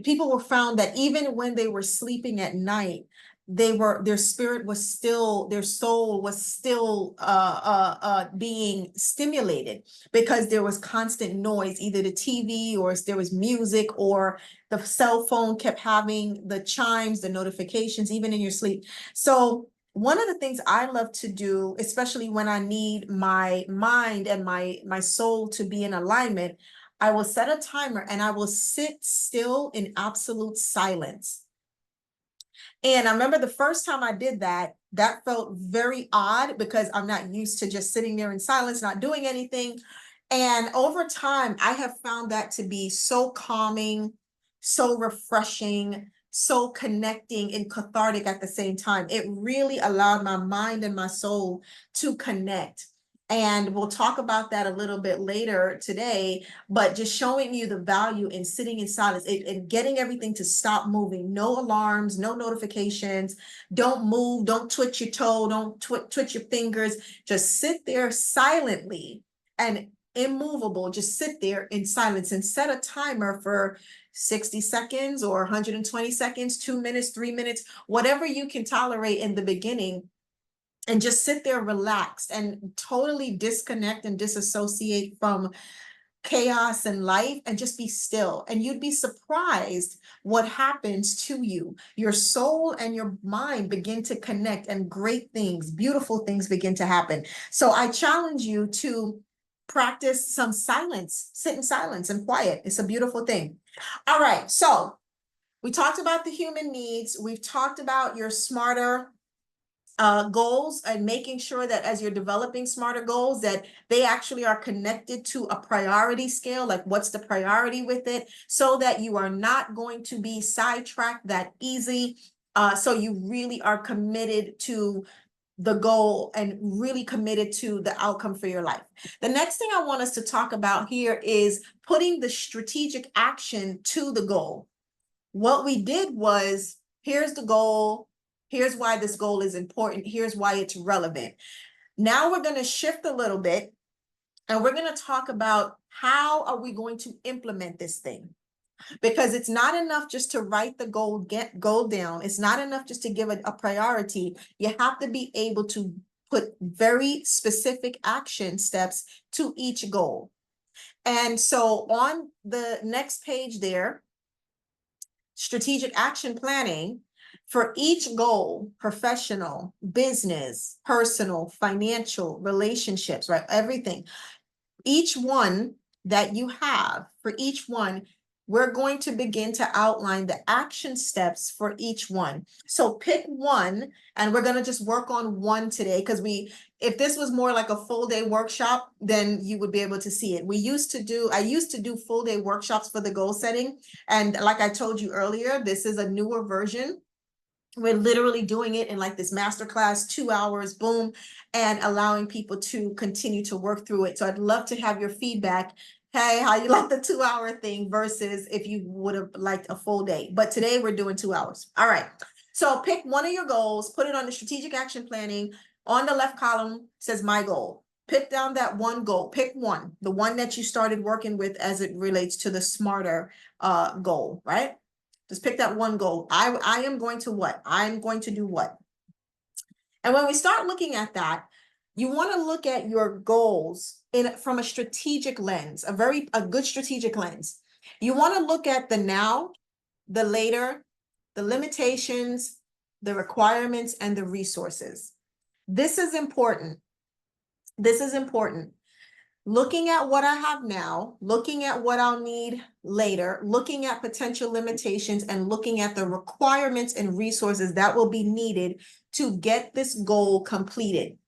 people were found that even when they were sleeping at night, their spirit was still, their soul was still being stimulated, because there was constant noise, either the TV, or there was music, or the cell phone kept having the chimes, the notifications, even in your sleep. So one of the things I love to do, especially when I need my mind and my soul to be in alignment, I will set a timer and I will sit still in absolute silence. And I remember the first time I did that, that felt very odd, because I'm not used to just sitting there in silence, not doing anything. And over time, I have found that to be so calming, so refreshing, so connecting and cathartic at the same time. It really allowed my mind and my soul to connect. And we'll talk about that a little bit later today, but just showing you the value in sitting in silence and getting everything to stop moving. No alarms, no notifications, don't move, don't twitch your toe, don't twitch your fingers. Just sit there silently and immovable. Just sit there in silence and set a timer for 60 seconds or 120 seconds, 2 minutes, 3 minutes, whatever you can tolerate in the beginning. And just sit there relaxed and totally disconnect and disassociate from chaos and life, and just be still. And you'd be surprised what happens to you. Your soul and your mind begin to connect, and great things, beautiful things begin to happen. So I challenge you to practice some silence, sit in silence and quiet. It's a beautiful thing. All right. So we talked about the human needs. We've talked about your smarter goals, and making sure that as you're developing smarter goals, that they actually are connected to a priority scale, like what's the priority with it, so that you are not going to be sidetracked that easy. So you really are committed to the goal and really committed to the outcome for your life. The next thing I want us to talk about here is putting the strategic action to the goal. What we did was, here's the goal. Here's why this goal is important. Here's why it's relevant. Now we're going to shift a little bit, and we're going to talk about how are we going to implement this thing. Because it's not enough just to write the goal down. It's not enough just to give it a priority. You have to be able to put very specific action steps to each goal. And so on the next page there, strategic action planning, for each goal, professional, business, personal, financial, relationships, right? Everything. Each one that you have, for each one, we're going to begin to outline the action steps for each one. So pick one, and we're going to just work on one today, because if this was more like a full day workshop, then you would be able to see it. I used to do full day workshops for the goal setting. And like I told you earlier, this is a newer version. We're literally doing it in like this masterclass, 2 hours, boom, and allowing people to continue to work through it. So I'd love to have your feedback. Hey, how you like the 2-hour thing versus if you would have liked a full day. But today we're doing 2 hours. All right. So pick one of your goals, put it on the strategic action planning. On the left column says my goal. Pick down that one goal. Pick one, the one that you started working with as it relates to the smarter goal, right? Just pick that one goal. I am going to what? I'm going to do what? And when we start looking at that, you want to look at your goals from a strategic lens, a good strategic lens. You want to look at the now, the later, the limitations, the requirements, and the resources. This is important. This is important. Looking at what I have now, looking at what I'll need later, looking at potential limitations, and looking at the requirements and resources that will be needed to get this goal completed.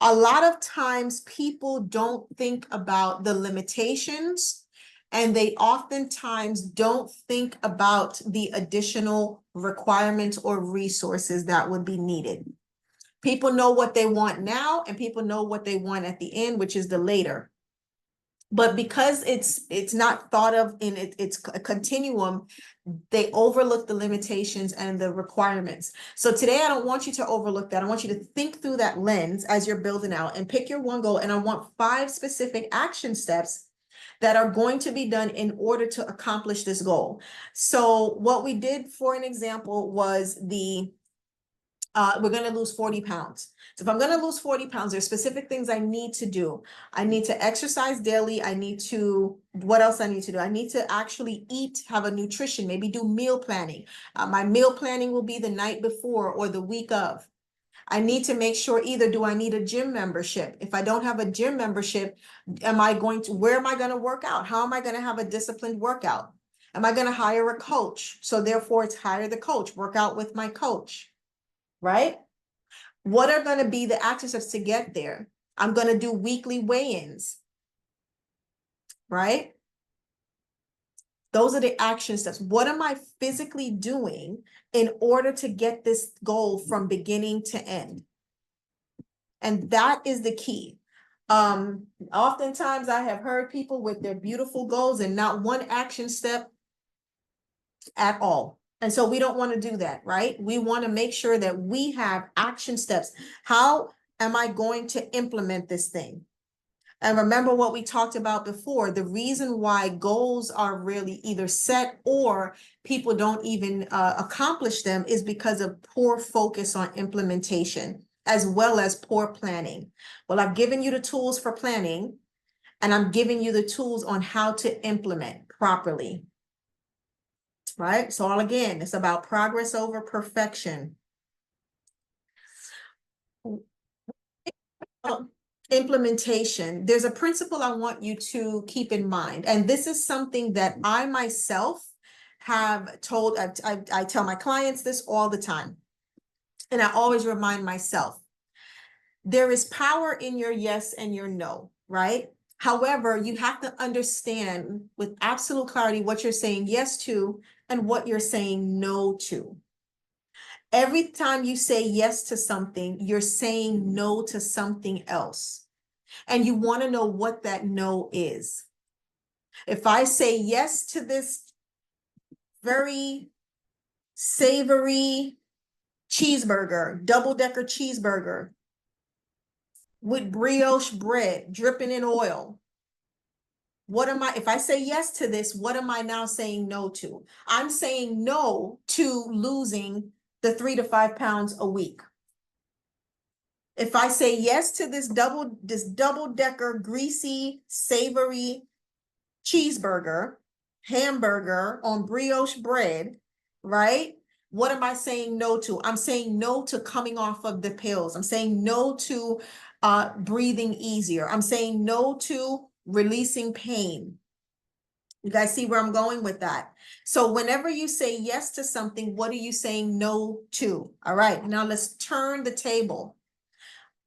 A lot of times people don't think about the limitations, and they oftentimes don't think about the additional requirements or resources that would be needed. People know what they want now, and people know what they want at the end, which is the later. But because it's not thought of in it's a continuum, they overlook the limitations and the requirements. So today, I don't want you to overlook that. I want you to think through that lens as you're building out and pick your one goal. And I want 5 specific action steps that are going to be done in order to accomplish this goal. So what we did, for an example, was we're going to lose 40 pounds. So if I'm going to lose 40 pounds, there's specific things I need to do. I need to exercise daily. What else I need to do? I need to actually eat, have a nutrition, maybe do meal planning. My meal planning will be the night before or the week of. I need to make sure, either do I need a gym membership? If I don't have a gym membership, where am I going to work out? How am I going to have a disciplined workout? Am I going to hire a coach? So therefore it's hire the coach, work out with my coach, right? What are going to be the action steps to get there? I'm going to do weekly weigh-ins, right? Those are the action steps. What am I physically doing in order to get this goal from beginning to end? And that is the key. Oftentimes I have heard people with their beautiful goals and not one action step at all. And so we don't want to do that, right? We want to make sure that we have action steps. How am I going to implement this thing? And remember what we talked about before, the reason why goals are really either set or people don't even accomplish them is because of poor focus on implementation, as well as poor planning. Well, I've given you the tools for planning, and I'm giving you the tools on how to implement properly. Right? So again, it's about progress over perfection. Implementation, there's a principle I want you to keep in mind. And this is something that I myself have told, I tell my clients this all the time. And I always remind myself, there is power in your yes and your no, right? However, you have to understand with absolute clarity what you're saying yes to and what you're saying no to. Every time you say yes to something, you're saying no to something else. And you want to know what that no is. If I say yes to this very savory cheeseburger, double-decker cheeseburger with brioche bread dripping in oil, if I say yes to this, what am I now saying no to? I'm saying no to losing the 3 to 5 pounds a week. If I say yes to this double-decker greasy, savory cheeseburger, hamburger on brioche bread, right? What am I saying no to? I'm saying no to coming off of the pills. I'm saying no to breathing easier. I'm saying no to releasing pain. You guys see where I'm going with that? So whenever you say yes to something, what are you saying no to? All right, now let's turn the table.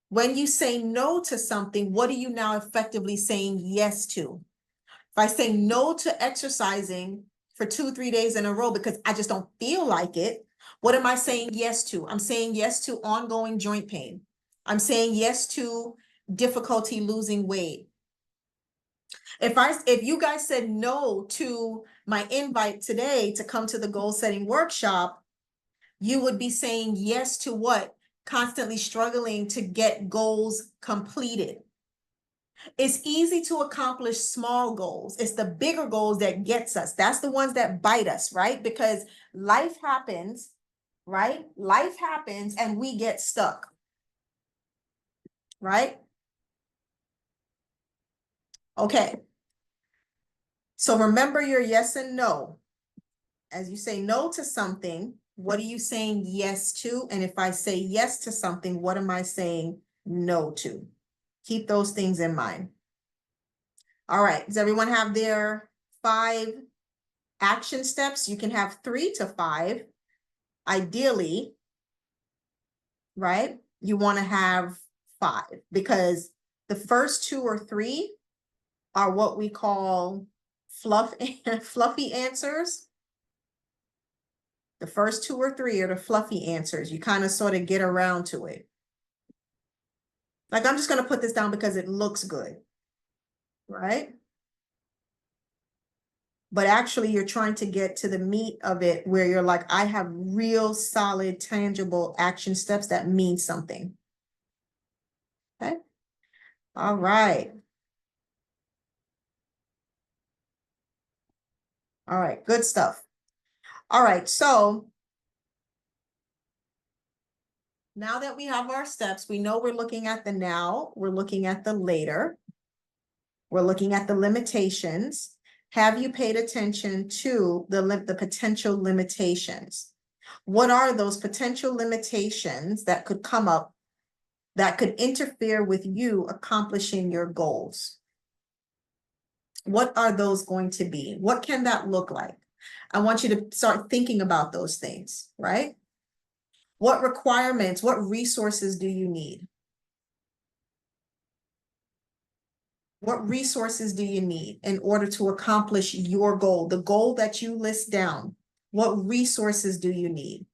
When you say no to something, what are you now effectively saying yes to? If I say no to exercising for 2-3 days in a row because I just don't feel like it, what am I saying yes to? I'm saying yes to ongoing joint pain. I'm saying yes to difficulty losing weight. If you guys said no to my invite today to come to the goal setting workshop, you would be saying yes to what? Constantly struggling to get goals completed. It's easy to accomplish small goals. It's the bigger goals that gets us. That's the ones that bite us, right? Because life happens, right? Life happens and we get stuck, right? Okay. So remember your yes and no. As you say no to something, what are you saying yes to? And if I say yes to something, what am I saying no to? Keep those things in mind. All right. Does everyone have their 5 action steps? You can have 3 to 5. Ideally, right? You want to have 5 because the first 2 or 3 are what we call fluffy answers. The first 2 or 3 are the fluffy answers. You kind of sort of get around to it. Like, I'm just going to put this down because it looks good, right? but actually you're trying to get to the meat of it where you're like, I have real solid, tangible action steps that mean something. Okay. All right. All right. Good stuff. All right. So now that we have our steps, we know we're looking at the now, we're looking at the later, we're looking at the limitations. Have you paid attention to the potential limitations? What are those potential limitations that could come up that could interfere with you accomplishing your goals? What are those going to be? What can that look like? I want you to start thinking about those things, right? What requirements, what resources do you need? What resources do you need in order to accomplish your goal, the goal that you list down? What resources do you need?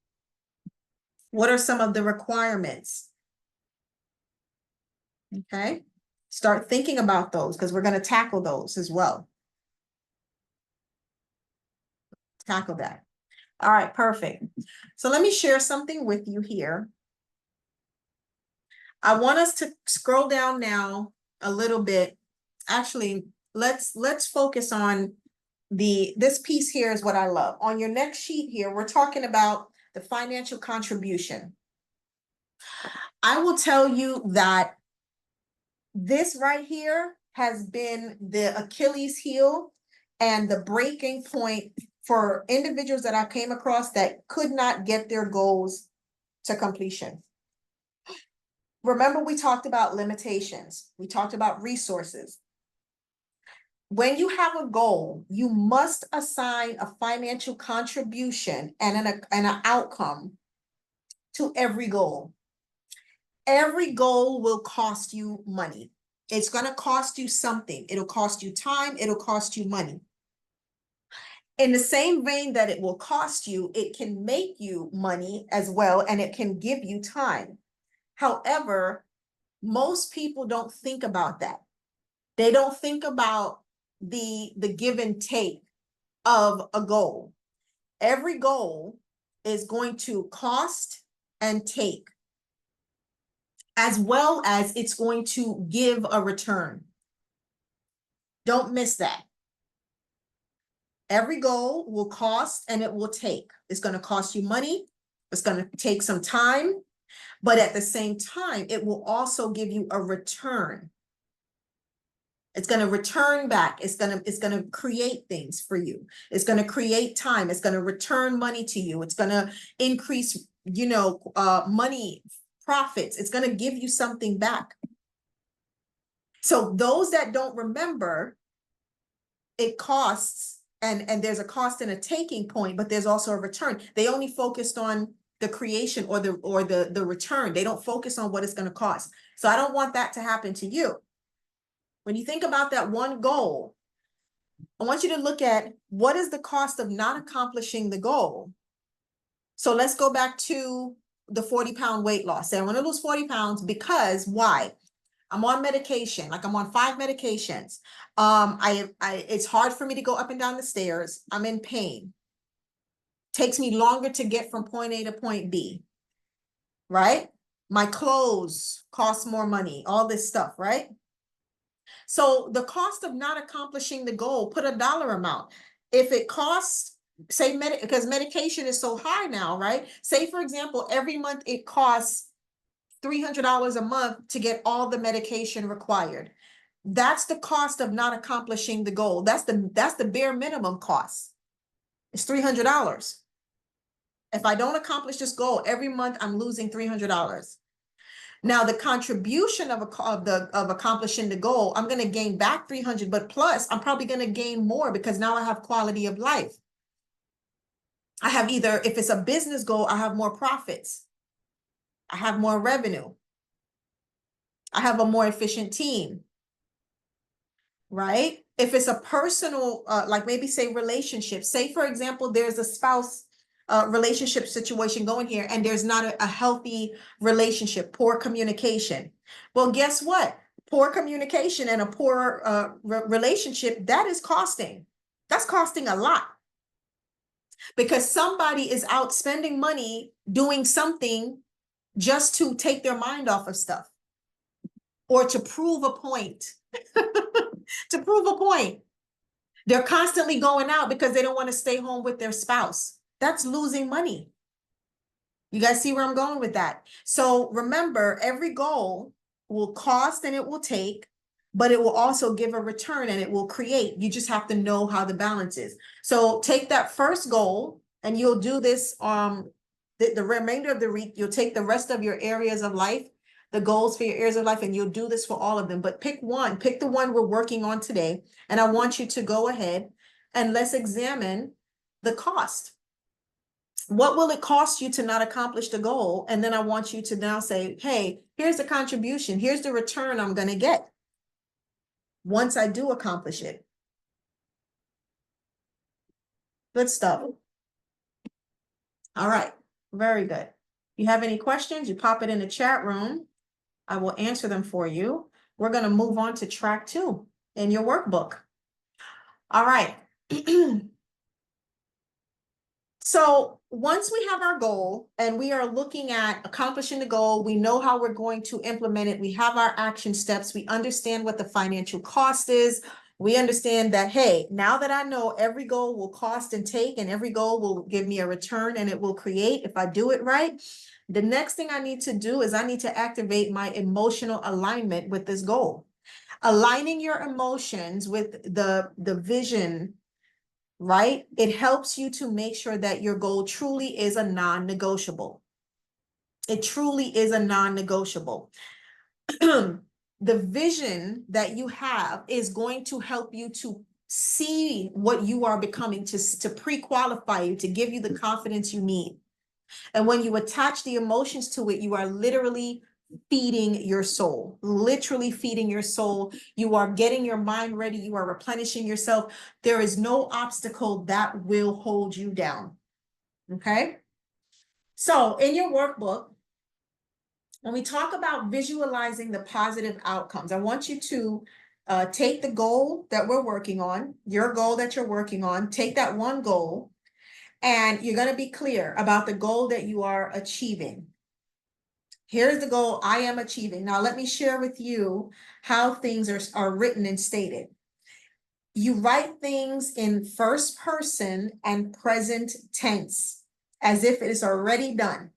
What are some of the requirements? Okay, start thinking about those because we're going to tackle those as well. Tackle that. All right, perfect. So let me share something with you here. I want us to scroll down now a little bit. Actually, let's focus on this piece here is what I love. On your next sheet here, we're talking about the financial contribution. I will tell you that this right here has been the Achilles heel and the breaking point for individuals that I came across that could not get their goals to completion. Remember, we talked about limitations. We talked about resources. When you have a goal, you must assign a financial contribution and an outcome to every goal. Every goal will cost you money. It's going to cost you something. It'll cost you time. It'll cost you money. In the same vein that it will cost you, it can make you money as well, and it can give you time. However, most people don't think about that. They don't think about the give and take of a goal. Every goal is going to cost and take, as well as it's going to give a return. Don't miss that. Every goal will cost and it will take. It's going to cost you money. It's going to take some time, but at the same time, it will also give you a return. It's going to return back. It's going to create things for you. It's going to create time. It's going to return money to you. It's going to increase, money, profits. It's going to give you something back. So those that don't remember, it costs, and there's a cost and a taking point, but there's also a return. They only focused on the creation or the return. They don't focus on what it's going to cost. So I don't want that to happen to you. When you think about that one goal, I want you to look at what is the cost of not accomplishing the goal. So let's go back to the 40-pound weight loss. Say I want to lose 40 pounds because why? I'm on medication, like I'm on 5 medications. It's hard for me to go up and down the stairs. I'm in pain. Takes me longer to get from point A to point B, right? My clothes cost more money, all this stuff, right? So the cost of not accomplishing the goal, put a dollar amount. If it costs, say, because medication is so high now, right? Say, for example, every month it costs $300 a month to get all the medication required. That's the cost of not accomplishing the goal. That's the bare minimum cost. It's $300. If I don't accomplish this goal every month, I'm losing $300. Now the contribution of accomplishing the goal, I'm going to gain back 300, but plus I'm probably going to gain more because now I have quality of life. I have either, if it's a business goal, I have more profits. I have more revenue. I have a more efficient team, right? If it's a personal, like maybe say relationship, say for example, there's a spouse relationship situation going here and there's not a healthy relationship, poor communication. Well, guess what? Poor communication and a poor relationship, that is costing. That's costing a lot because somebody is out spending money doing something just to take their mind off of stuff or to prove a point. To prove a point. They're constantly going out because they don't want to stay home with their spouse. That's losing money. You guys see where I'm going with that? So remember, every goal will cost and it will take, but it will also give a return and it will create. You just have to know how the balance is. So take that first goal and you'll do this the remainder of the week. You'll take the rest of your areas of life, the goals for your areas of life, and you'll do this for all of them. But pick one, pick the one we're working on today. And I want you to go ahead and let's examine the cost. What will it cost you to not accomplish the goal? And then I want you to now say, hey, here's the contribution. Here's the return I'm going to get once I do accomplish it. Good stuff. All right. Very good. You have any questions, you pop it in the chat room. I will answer them for you. We're going to move on to track 2 in your workbook. All right. So once we have our goal and we are looking at accomplishing the goal, we know how we're going to implement it. We have our action steps. We understand what the financial cost is. We understand that, hey, now that I know every goal will cost and take, and every goal will give me a return and it will create if I do it right. The next thing I need to do is I need to activate my emotional alignment with this goal. Aligning your emotions with the vision, right? It helps you to make sure that your goal truly is a non-negotiable. It truly is a non-negotiable. The vision that you have is going to help you to see what you are becoming, to pre-qualify you, to give you the confidence you need. And when you attach the emotions to it, you are literally feeding your soul, literally feeding your soul. You are getting your mind ready. You are replenishing yourself. There is no obstacle that will hold you down. Okay. So in your workbook, when we talk about visualizing the positive outcomes, I want you to take the goal that we're working on, your goal that you're working on, take that one goal, and you're going to be clear about the goal that you are achieving. Here's the goal I am achieving. Now, let me share with you how things are written and stated. You write things in first person and present tense, as if it is already done.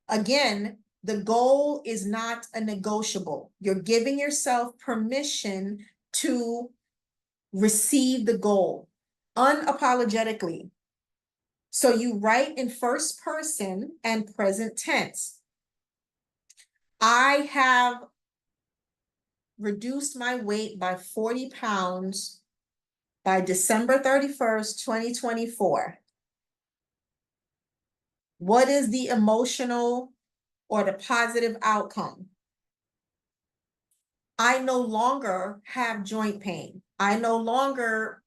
Again, the goal is not a negotiable. You're giving yourself permission to receive the goal unapologetically. So you write in first person and present tense. I have reduced my weight by 40 pounds by December 31st, 2024. What is the emotional or the positive outcome? I no longer have joint pain. I no longer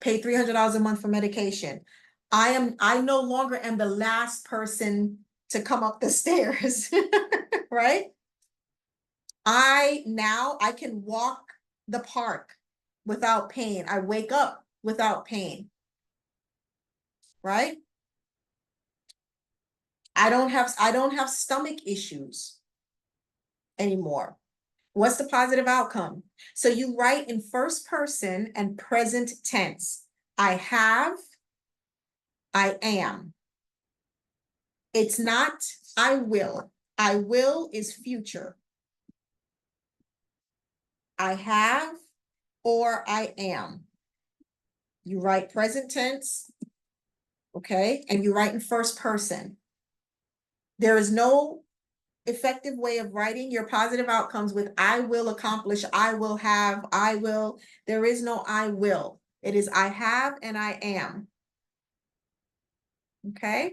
pay $300 a month for medication. I no longer am the last person to come up the stairs, right? I can walk the park without pain. I wake up without pain, right? I don't have stomach issues anymore. What's the positive outcome? So you write in first person and present tense. I have, I am. It's not I will. I will is future. I have or I am. You write present tense, okay? And you write in first person. There is no effective way of writing your positive outcomes with I will accomplish, I will have, I will. There is no I will. It is I have and I am. Okay?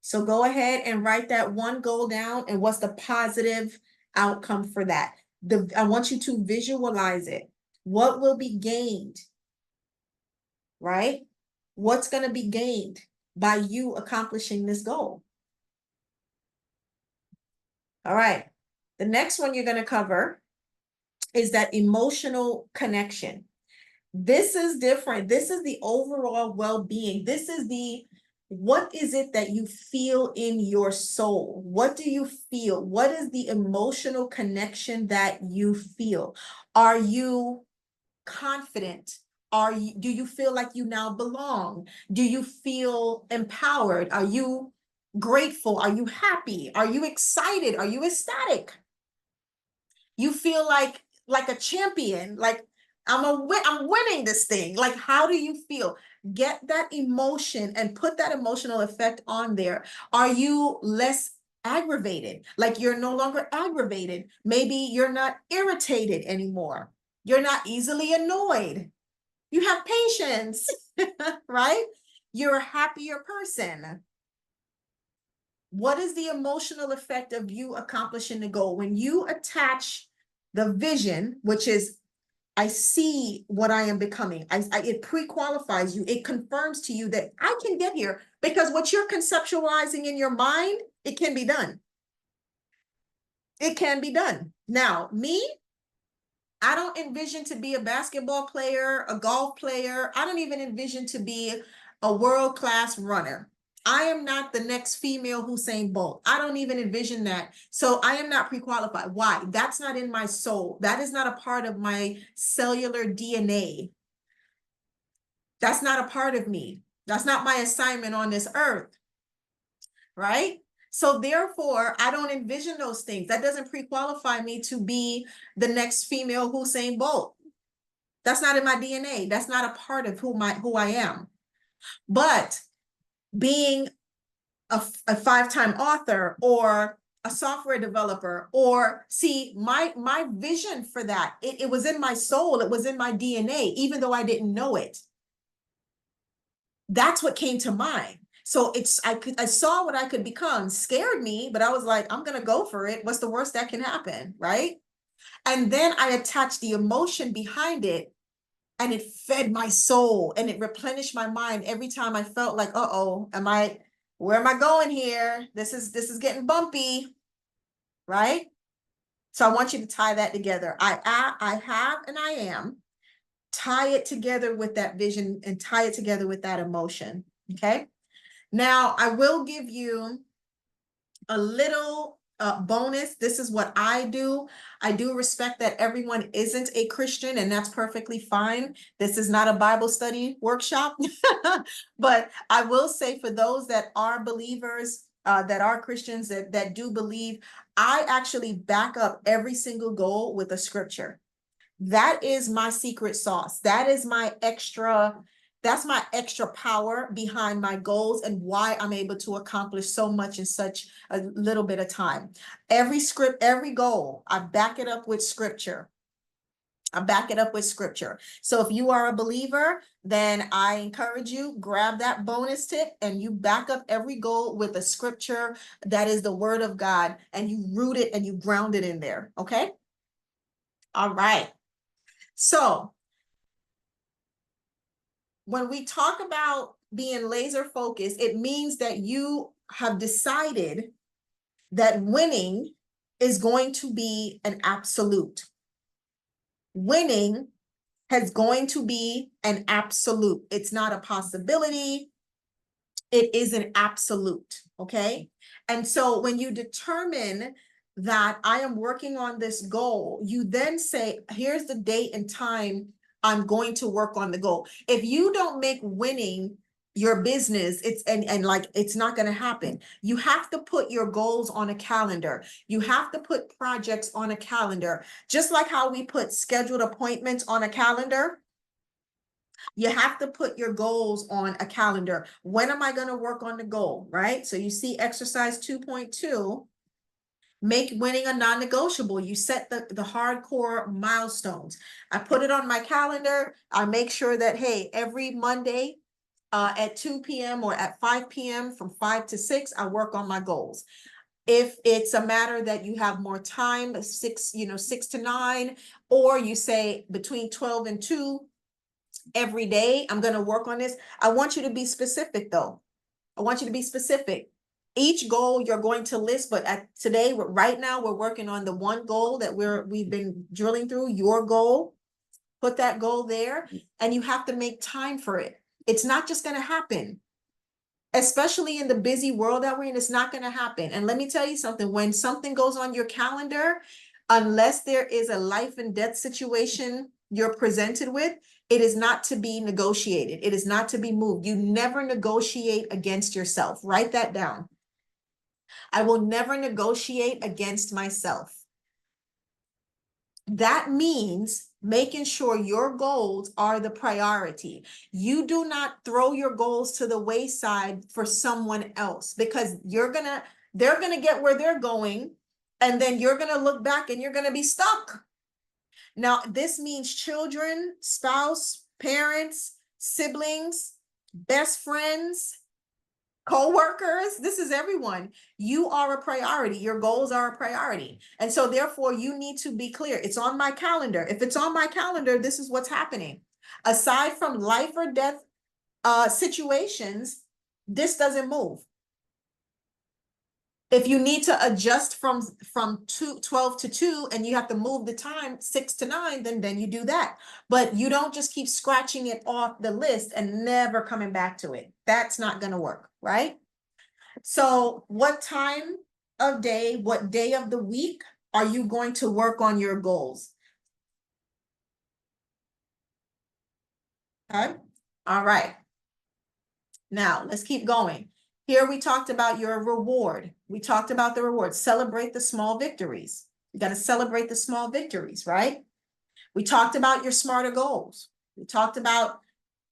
So go ahead and write that one goal down and what's the positive outcome for that. I want you to visualize it. What will be gained, right? What's going to be gained by you accomplishing this goal? All right. The next one you're going to cover is that emotional connection. This is different. This is the overall well-being. This is what is it that you feel in your soul? What do you feel? What is the emotional connection that you feel? Are you confident? Do you feel like you now belong? Do you feel empowered? Are you grateful? Are you happy? Are you excited? Are you ecstatic? You feel like a champion, like I'm winning this thing. Like, how do you feel? Get that emotion and put that emotional effect on there. Are you less aggravated? Like, you're no longer aggravated. Maybe you're not irritated anymore. You're not easily annoyed. You have patience, right? You're a happier person. What is the emotional effect of you accomplishing the goal? When you attach the vision, which is, I see what I am becoming. It pre-qualifies you. It confirms to you that I can get here, because what you're conceptualizing in your mind, it can be done. It can be done. Now, me, I don't envision to be a basketball player, a golf player. I don't even envision to be a world-class runner. I am not the next female Usain Bolt. I don't even envision that. So I am not pre-qualified. Why? That's not in my soul. That is not a part of my cellular DNA. That's not a part of me. That's not my assignment on this earth, right? So therefore, I don't envision those things. That doesn't pre-qualify me to be the next female Usain Bolt. That's not in my DNA. That's not a part of who I am. But being a 5-time author, or a software developer, or see, my vision for that, it was in my soul, it was in my DNA, even though I didn't know it. That's what came to mind. So I saw what I could become. Scared me, but I was like, I'm gonna go for it. What's the worst that can happen, right? And then I attached the emotion behind it, and it fed my soul, and it replenished my mind every time I felt like, uh-oh, where am I going here? This is getting bumpy, right? So I want you to tie that together. I have and I am. Tie it together with that vision, and tie it together with that emotion, okay? Now, I will give you a little bonus. This is what I do. I do respect that everyone isn't a Christian, and that's perfectly fine. This is not a Bible study workshop. But I will say, for those that are believers, that are Christians, that do believe, I actually back up every single goal with a scripture. That is my secret sauce. That's my extra power behind my goals, and why I'm able to accomplish so much in such a little bit of time. Every goal, I back it up with scripture. I back it up with scripture. So if you are a believer, then I encourage you, grab that bonus tip, and you back up every goal with a scripture that is the word of God, and you root it and you ground it in there. Okay? All right. So when we talk about being laser focused, it means that you have decided that winning is going to be an absolute. Winning is going to be an absolute. It's not a possibility. It is an absolute, okay? And so when you determine that I am working on this goal, you then say, here's the date and time I'm going to work on the goal. If you don't make winning your business, it's not going to happen. You have to put your goals on a calendar. You have to put projects on a calendar. Just like how we put scheduled appointments on a calendar, you have to put your goals on a calendar. When am I going to work on the goal, right? So you see exercise 2.2, make winning a non-negotiable. You set the hardcore milestones. I put it on my calendar. I make sure that, hey, every Monday at 2 p.m. or at 5 p.m. from 5 to 6, I work on my goals. If it's a matter that you have more time, 6 to 9, or you say between 12 and 2, every day, I'm going to work on this. I want you to be specific, though. I want you to be specific. Each goal you're going to list, but right now, we're working on the one goal that we've been drilling through, your goal. put that goal there, and you have to make time for it. It's not just going to happen. Especially in the busy world that we're in, it's not going to happen. And let me tell you something, when something goes on your calendar, unless there is a life and death situation you're presented with, it is not to be negotiated. It is not to be moved. You never negotiate against yourself. Write that down. I will never negotiate against myself. That means making sure your goals are the priority. You do not throw your goals to the wayside for someone else, because they're gonna get where they're going, and then you're gonna look back and you're gonna be stuck. Now, this means children, spouse, parents, siblings, best friends, co-workers. This is everyone. You are a priority. Your goals are a priority. And so therefore you need to be clear. It's on my calendar. If it's on my calendar, this is what's happening. Aside from life or death situations, this doesn't move. If you need to adjust from 12 to 2 and you have to move the time 6 to 9, then you do that. But you don't just keep scratching it off the list and never coming back to it. That's not going to work, right? So what time of day, what day of the week are you going to work on your goals? Okay. All right. Now let's keep going. Here we talked about your reward. We talked about the reward. Celebrate the small victories. You got to celebrate the small victories, right? We talked about your smarter goals. We talked about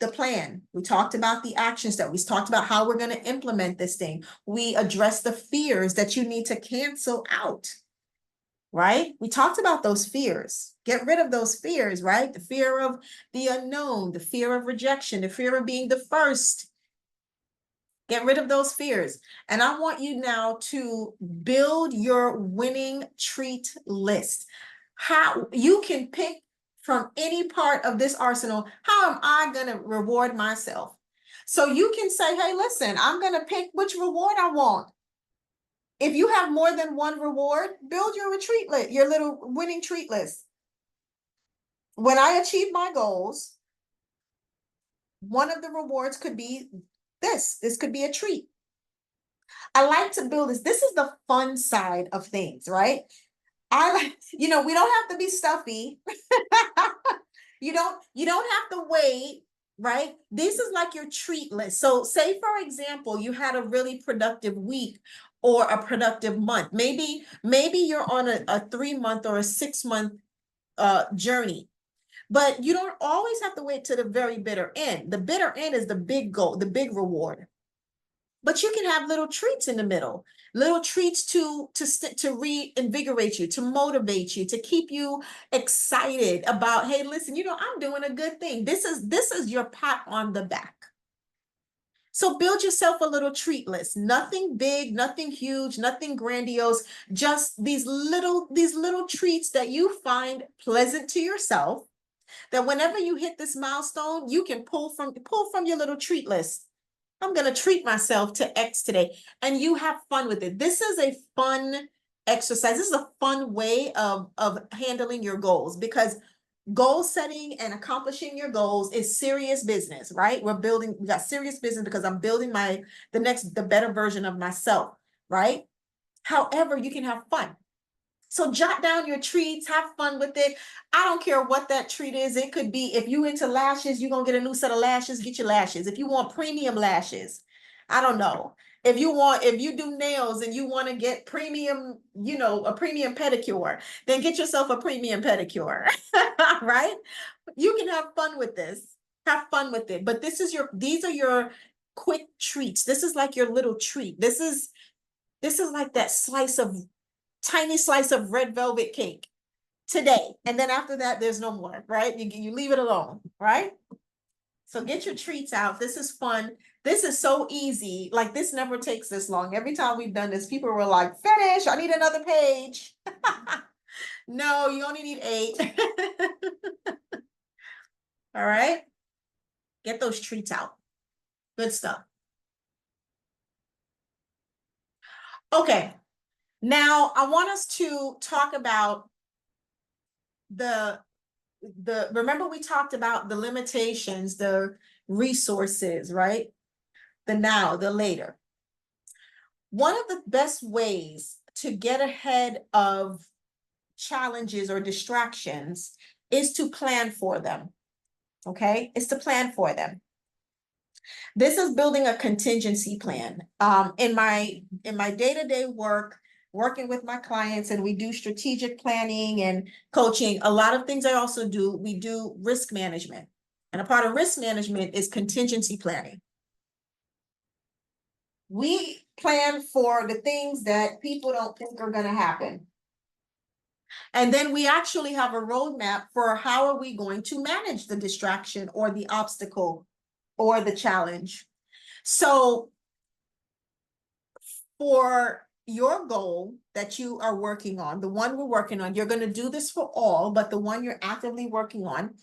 the plan. We talked about the action steps. We talked about how we're going to implement this thing. We addressed the fears that you need to cancel out, right? We talked about those fears. Get rid of those fears, right? The fear of the unknown, the fear of rejection, the fear of being the first. Get rid of those fears. And I want you now to build your winning treat list. How you can pick from any part of this arsenal. How am I going to reward myself? So you can say, hey, listen, I'm going to pick which reward I want. If you have more than one reward, build your retreat list, your little winning treat list. When I achieve my goals, one of the rewards could be this. This could be a treat. I like to build this. This is the fun side of things, right? I like, we don't have to be stuffy. You don't have to wait, right? This is like your treat list. So say, for example, you had a really productive week or a productive month. Maybe you're on a 3-month or a 6-month journey. But you don't always have to wait to the very bitter end. The bitter end is the big goal, the big reward. But you can have little treats in the middle, little treats to reinvigorate you, to motivate you, to keep you excited about, hey, listen, I'm doing a good thing. This is your pat on the back. So build yourself a little treat list. Nothing big, nothing huge, nothing grandiose, just these little treats that you find pleasant to yourself, that whenever you hit this milestone, you can pull from your little treat list. I'm going to treat myself to X today, and you have fun with it. This is a fun exercise. This is a fun way of handling your goals, because goal setting and accomplishing your goals is serious business, right? We got serious business because I'm building the better version of myself, right? However, you can have fun. So jot down your treats, have fun with it. I don't care what that treat is. It could be, if you into lashes, you're going to get a new set of lashes, get your lashes. If you want premium lashes, I don't know. If you do nails and you want to get premium, a premium pedicure, then get yourself a premium pedicure, right? You can have fun with this. Have fun with it. But these are your quick treats. This is like your little treat. This is like that tiny slice of red velvet cake today. And then after that, there's no more, right? You leave it alone, right? So get your treats out. This is fun. This is so easy. Like, this never takes this long. Every time we've done this, people were like, finish, I need another page. No, you only need 8. All right. Get those treats out. Good stuff. Okay. Now I want us to talk about remember we talked about the limitations, the resources, right? The now, the later. One of the best ways to get ahead of challenges or distractions is to plan for them. Okay, is to plan for them. This is building a contingency plan. In my day-to-day work, working with my clients, and we do strategic planning and coaching. A lot of things I also do, we do risk management. And a part of risk management is contingency planning. We plan for the things that people don't think are going to happen. And then we actually have a roadmap for how are we going to manage the distraction or the obstacle or the challenge. So for your goal that you are working on, the one we're working on, you're going to do this for all, but the one you're actively working on,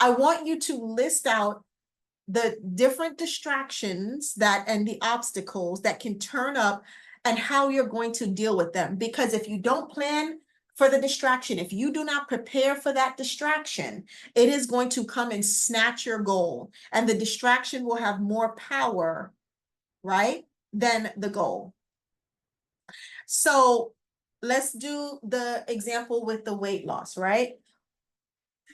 I want you to list out the different distractions that and the obstacles that can turn up and how you're going to deal with them. Because if you don't plan for the distraction, if you do not prepare for that distraction, it is going to come and snatch your goal, and the distraction will have more power, right, than the goal. So let's do the example with the weight loss, right?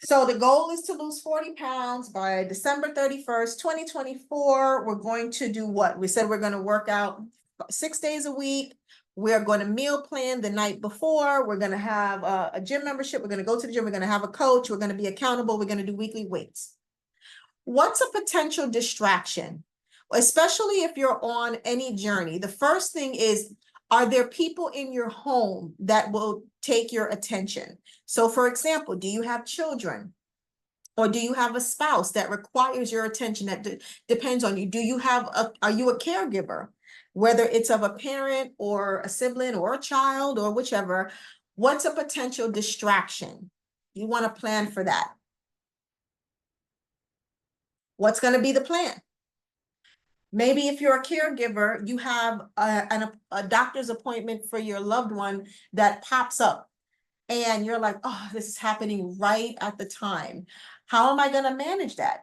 So the goal is to lose 40 pounds by December 31st, 2024. We're going to do what? We said we're going to work out 6 days a week. We're going to meal plan the night before. We're going to have a gym membership. We're going to go to the gym. We're going to have a coach. We're going to be accountable. We're going to do weekly weights. What's a potential distraction? Especially if you're on any journey. The first thing is, are there people in your home that will take your attention? So for example, do you have children? Or do you have a spouse that requires your attention, that depends on you? Do you have are you a caregiver? Whether it's of a parent or a sibling or a child or whichever, what's a potential distraction? You want to plan for that. What's going to be the plan? Maybe if you're a caregiver, you have a doctor's appointment for your loved one that pops up, and you're like, oh, this is happening right at the time. How am I going to manage that?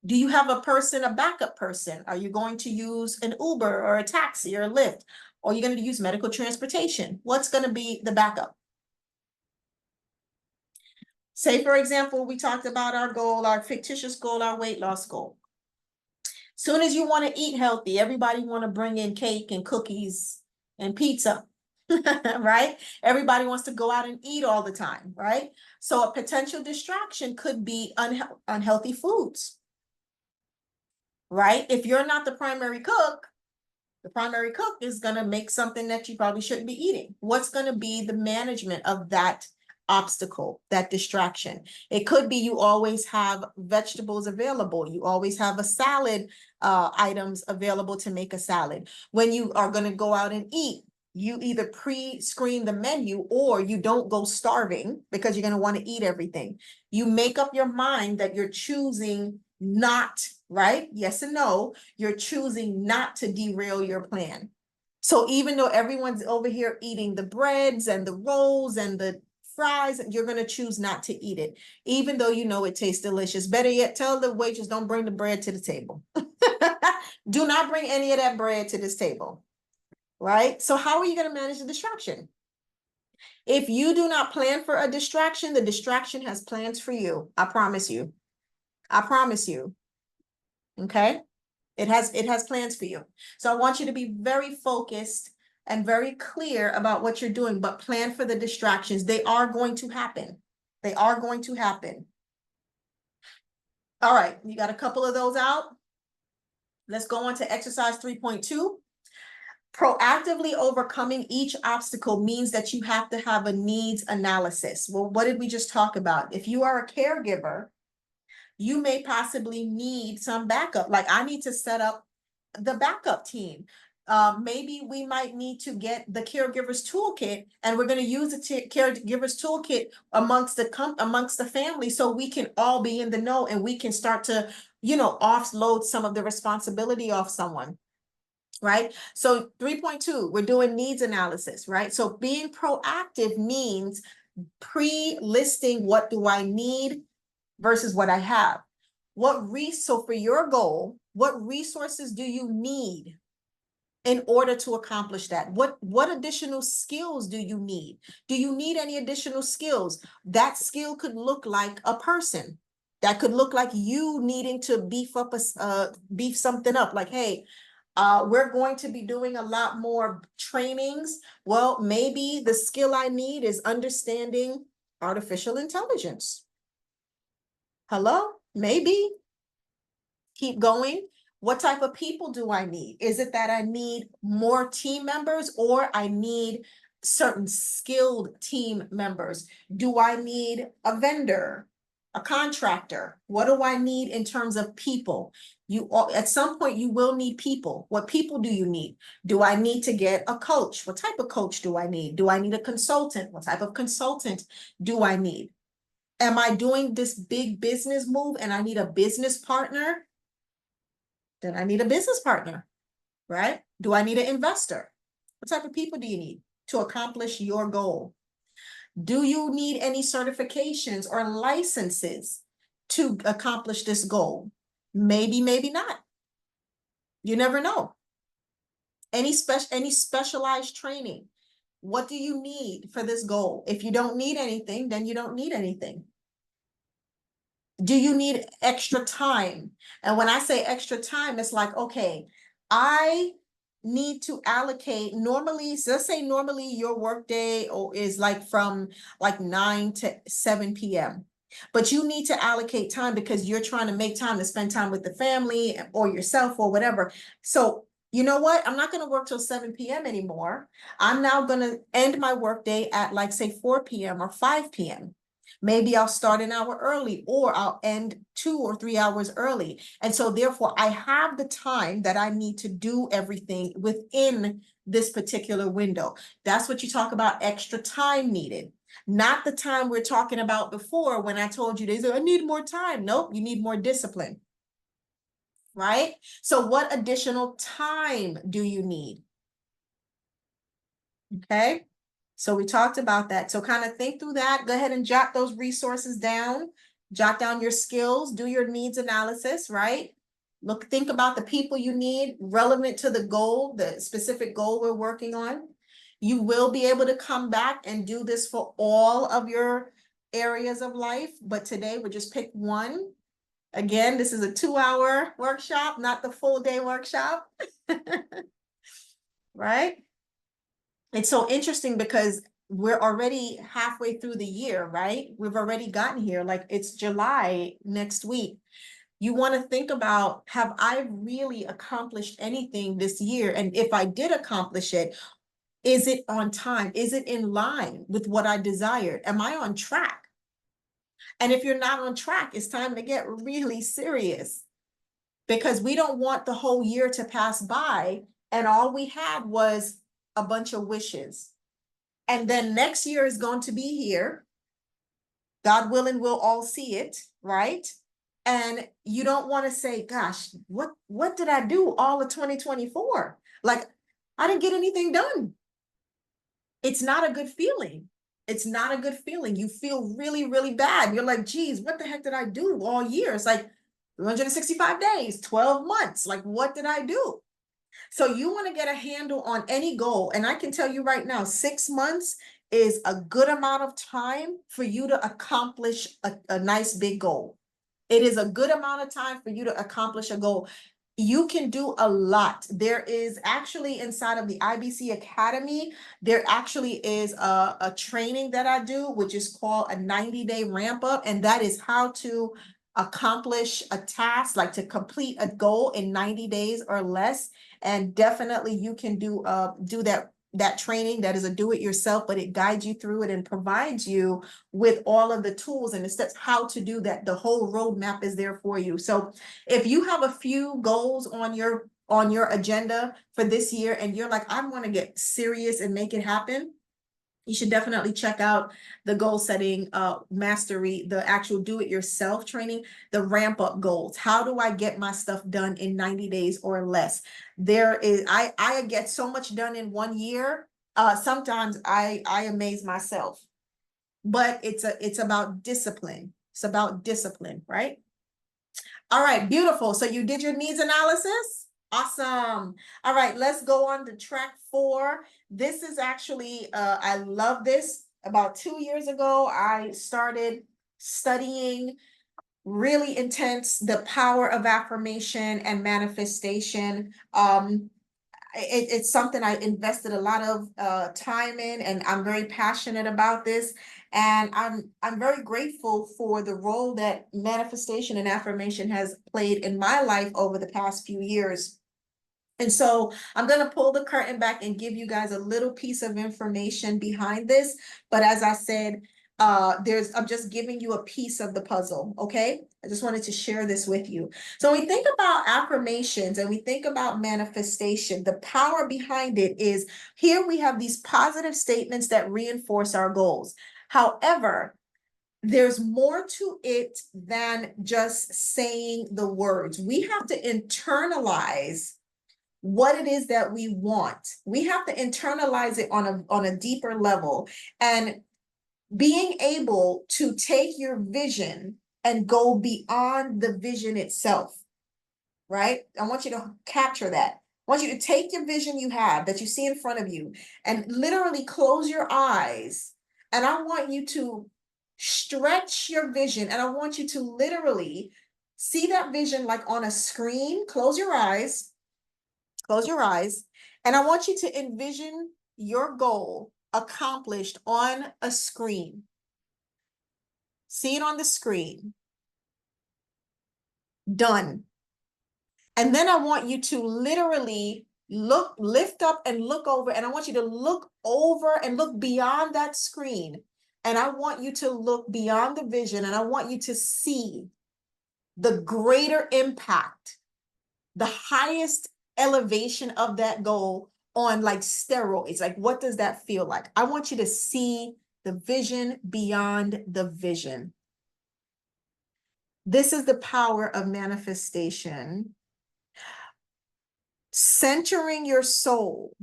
Do you have a person, a backup person? Are you going to use an Uber or a taxi or a Lyft? Or are you going to use medical transportation? What's going to be the backup? Say, for example, we talked about our goal, our fictitious goal, our weight loss goal. Soon as you want to eat healthy, everybody want to bring in cake and cookies and pizza, right? Everybody wants to go out and eat all the time, right? So a potential distraction could be unhealthy foods, right? If you're not the primary cook is going to make something that you probably shouldn't be eating. What's going to be the management of that obstacle, that distraction? It could be you always have vegetables available. You always have a salad items available to make a salad. When you are going to go out and eat, you either pre-screen the menu or you don't go starving because you're going to want to eat everything. You make up your mind that you're choosing not, right? Yes and no. You're choosing not to derail your plan. So even though everyone's over here eating the breads and the rolls and the fries, you're going to choose not to eat it, even though you know it tastes delicious. Better yet, tell the waitress, don't bring the bread to the table. Do not bring any of that bread to this table, right? So how are you going to manage the distraction? If you do not plan for a distraction, the distraction has plans for you. I promise you. I promise you. Okay? It has plans for you. So I want you to be very focused and very clear about what you're doing, but plan for the distractions. They are going to happen. They are going to happen. All right, you got a couple of those out. Let's go on to exercise 3.2. Proactively overcoming each obstacle means that you have to have a needs analysis. Well, what did we just talk about? If you are a caregiver, you may possibly need some backup. Like I need to set up the backup team. Maybe we might need to get the caregiver's toolkit, and we're going to use the caregiver's toolkit amongst the family, so we can all be in the know and we can start to, offload some of the responsibility off someone. Right? So 3.2, we're doing needs analysis, right? So being proactive means pre-listing what do I need versus what I have. So for your goal, what resources do you need in order to accomplish that? What additional skills do you need? Do you need any additional skills? That skill could look like a person. That could look like you needing to beef something up. Like, hey, we're going to be doing a lot more trainings. Well, maybe the skill I need is understanding artificial intelligence. Hello? Maybe. Keep going. What type of people do I need? Is it that I need more team members, or I need certain skilled team members? Do I need a vendor, a contractor? What do I need in terms of people? At some point you will need people. What people do you need? Do I need to get a coach? What type of coach do I need? Do I need a consultant? What type of consultant do I need? Am I doing this big business move and I need a business partner? Then I need a business partner, right? Do I need an investor? What type of people do you need to accomplish your goal? Do you need any certifications or licenses to accomplish this goal? Maybe, maybe not. You never know. Any specialized training? What do you need for this goal? If you don't need anything, then you don't need anything. Do you need extra time? And when I say extra time, it's like, okay, I need to allocate normally, so let's say normally your workday is like from like 9 to 7 p.m. But you need to allocate time because you're trying to make time to spend time with the family or yourself or whatever. So you know what? I'm not going to work till 7 p.m. anymore. I'm now going to end my workday at like say 4 p.m. or 5 p.m. Maybe I'll start an hour early, or I'll end 2 or 3 hours early. And so therefore I have the time that I need to do everything within this particular window. That's what you talk about extra time needed. Not the time we're talking about before when I told you, they said, I need more time. Nope, you need more discipline, right? So what additional time do you need? Okay. So we talked about that. So kind of think through that. Go ahead and jot those resources down. Jot down your skills. Do your needs analysis, right? Think about the people you need relevant to the goal, the specific goal we're working on. You will be able to come back and do this for all of your areas of life. But today we just pick one. Again, this is a 2-hour workshop, not the full day workshop. Right? It's so interesting because we're already halfway through the year, right? We've already gotten here. Like it's July next week. You want to think about, have I really accomplished anything this year? And if I did accomplish it, is it on time? Is it in line with what I desired? Am I on track? And if you're not on track, it's time to get really serious, because we don't want the whole year to pass by and all we had was a bunch of wishes. And then next year is going to be here. God willing, we'll all see it, right? And you don't want to say, gosh, what did I do all of 2024? Like, I didn't get anything done. It's not a good feeling. It's not a good feeling. You feel really, really bad. You're like, geez, what the heck did I do all year? It's like 365 days, 12 months. Like, what did I do? So you want to get a handle on any goal. And I can tell you right now, 6 months is a good amount of time for you to accomplish a nice big goal. It is a good amount of time for you to accomplish a goal. You can do a lot. There is actually inside of the IBC Academy, there actually is a training that I do, which is called a 90-day ramp up. And that is how to accomplish a task, like to complete a goal in 90 days or less. And definitely you can do that training. That is a do-it-yourself, but it guides you through it and provides you with all of the tools and the steps how to do that. The whole roadmap is there for you. So if you have a few goals on your agenda for this year and you're like, I want to get serious and make it happen, you should definitely check out the goal setting mastery, the actual do-it-yourself training, the ramp up goals. How do I get my stuff done in 90 days or less? I get so much done in 1 year. Sometimes I amaze myself. but it's about discipline. It's about discipline, right? All right, beautiful. So you did your needs analysis? Awesome. All right, let's go on to track 4. This is actually, I love this. About 2 years ago, I started studying really intense the power of affirmation and manifestation. It's something I invested a lot of time in, and I'm very passionate about this. And I'm very grateful for the role that manifestation and affirmation has played in my life over the past few years. And so I'm going to pull the curtain back and give you guys a little piece of information behind this. But as I said, I'm just giving you a piece of the puzzle. Okay. I just wanted to share this with you. So when we think about affirmations and we think about manifestation, the power behind it is here we have these positive statements that reinforce our goals. However, there's more to it than just saying the words. We have to internalize what it is that we want. We have to internalize it on a deeper level, and being able to take your vision and go beyond the vision itself, right? I want you to capture that. I want you to take your vision you have that you see in front of you and literally close your eyes. And I want you to stretch your vision, and I want you to literally see that vision like on a screen. Close your eyes. Close your eyes, and I want you to envision your goal accomplished on a screen. See it on the screen. Done. And then I want you to literally lift up and look over, and I want you to look over and look beyond that screen. And I want you to look beyond the vision, and I want you to see the greater impact, the highest elevation of that goal on like steroids. Like, what does that feel like? I want you to see the vision beyond the vision. This is the power of manifestation. Centering your soul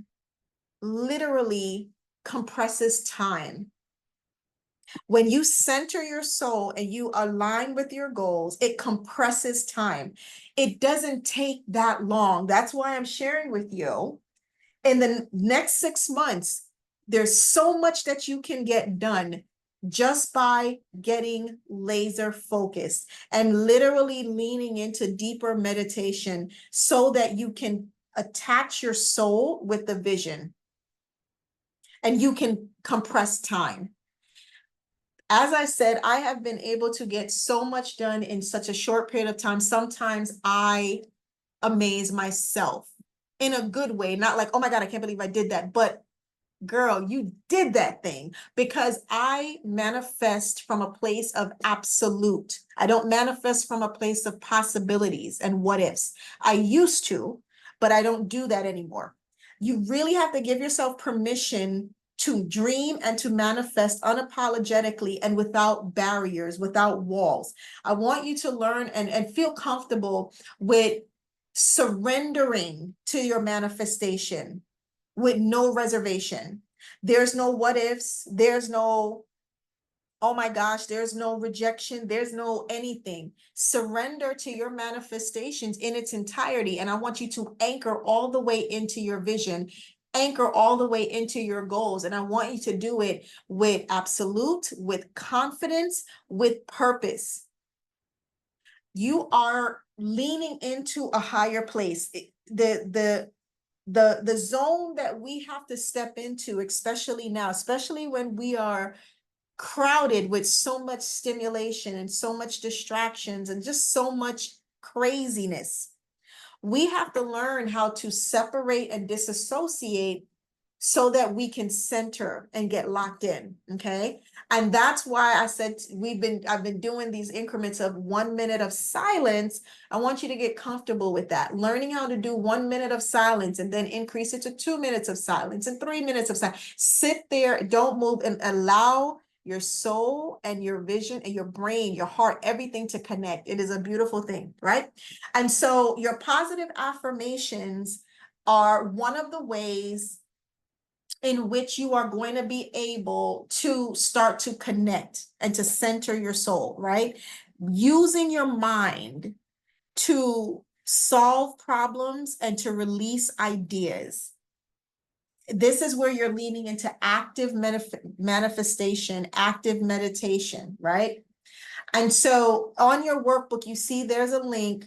literally compresses time. When you center your soul and you align with your goals, it compresses time. It doesn't take that long. That's why I'm sharing with you. In the next 6 months, there's so much that you can get done just by getting laser focused and literally leaning into deeper meditation so that you can attach your soul with the vision and you can compress time. As I said, I have been able to get so much done in such a short period of time. Sometimes I amaze myself in a good way, not like, oh my God, I can't believe I did that. But girl, you did that thing, because I manifest from a place of absolute. I don't manifest from a place of possibilities and what ifs. I used to, but I don't do that anymore. You really have to give yourself permission to dream and to manifest unapologetically and without barriers, without walls. I want you to learn and feel comfortable with surrendering to your manifestation with no reservation. There's no what ifs. There's no, oh my gosh, there's no rejection. There's no anything. Surrender to your manifestations in its entirety. And I want you to anchor all the way into your vision, anchor all the way into your goals. And I want you to do it with absolute, with confidence, with purpose. You are leaning into a higher place. The zone that we have to step into, especially now, especially when we are crowded with so much stimulation and so much distractions and just so much craziness. We have to learn how to separate and disassociate so that we can center and get locked in. Okay. And that's why I said I've been doing these increments of 1 minute of silence. I want you to get comfortable with that, learning how to do 1 minute of silence and then increase it to 2 minutes of silence and 3 minutes of silence. Sit there, don't move, and allow your soul and your vision and your brain, your heart, everything to connect. It is a beautiful thing, right? And so your positive affirmations are one of the ways in which you are going to be able to start to connect and to center your soul, right? Using your mind to solve problems and to release ideas. This is where you're leaning into active manifestation, active meditation, right? And so on your workbook, you see there's a link.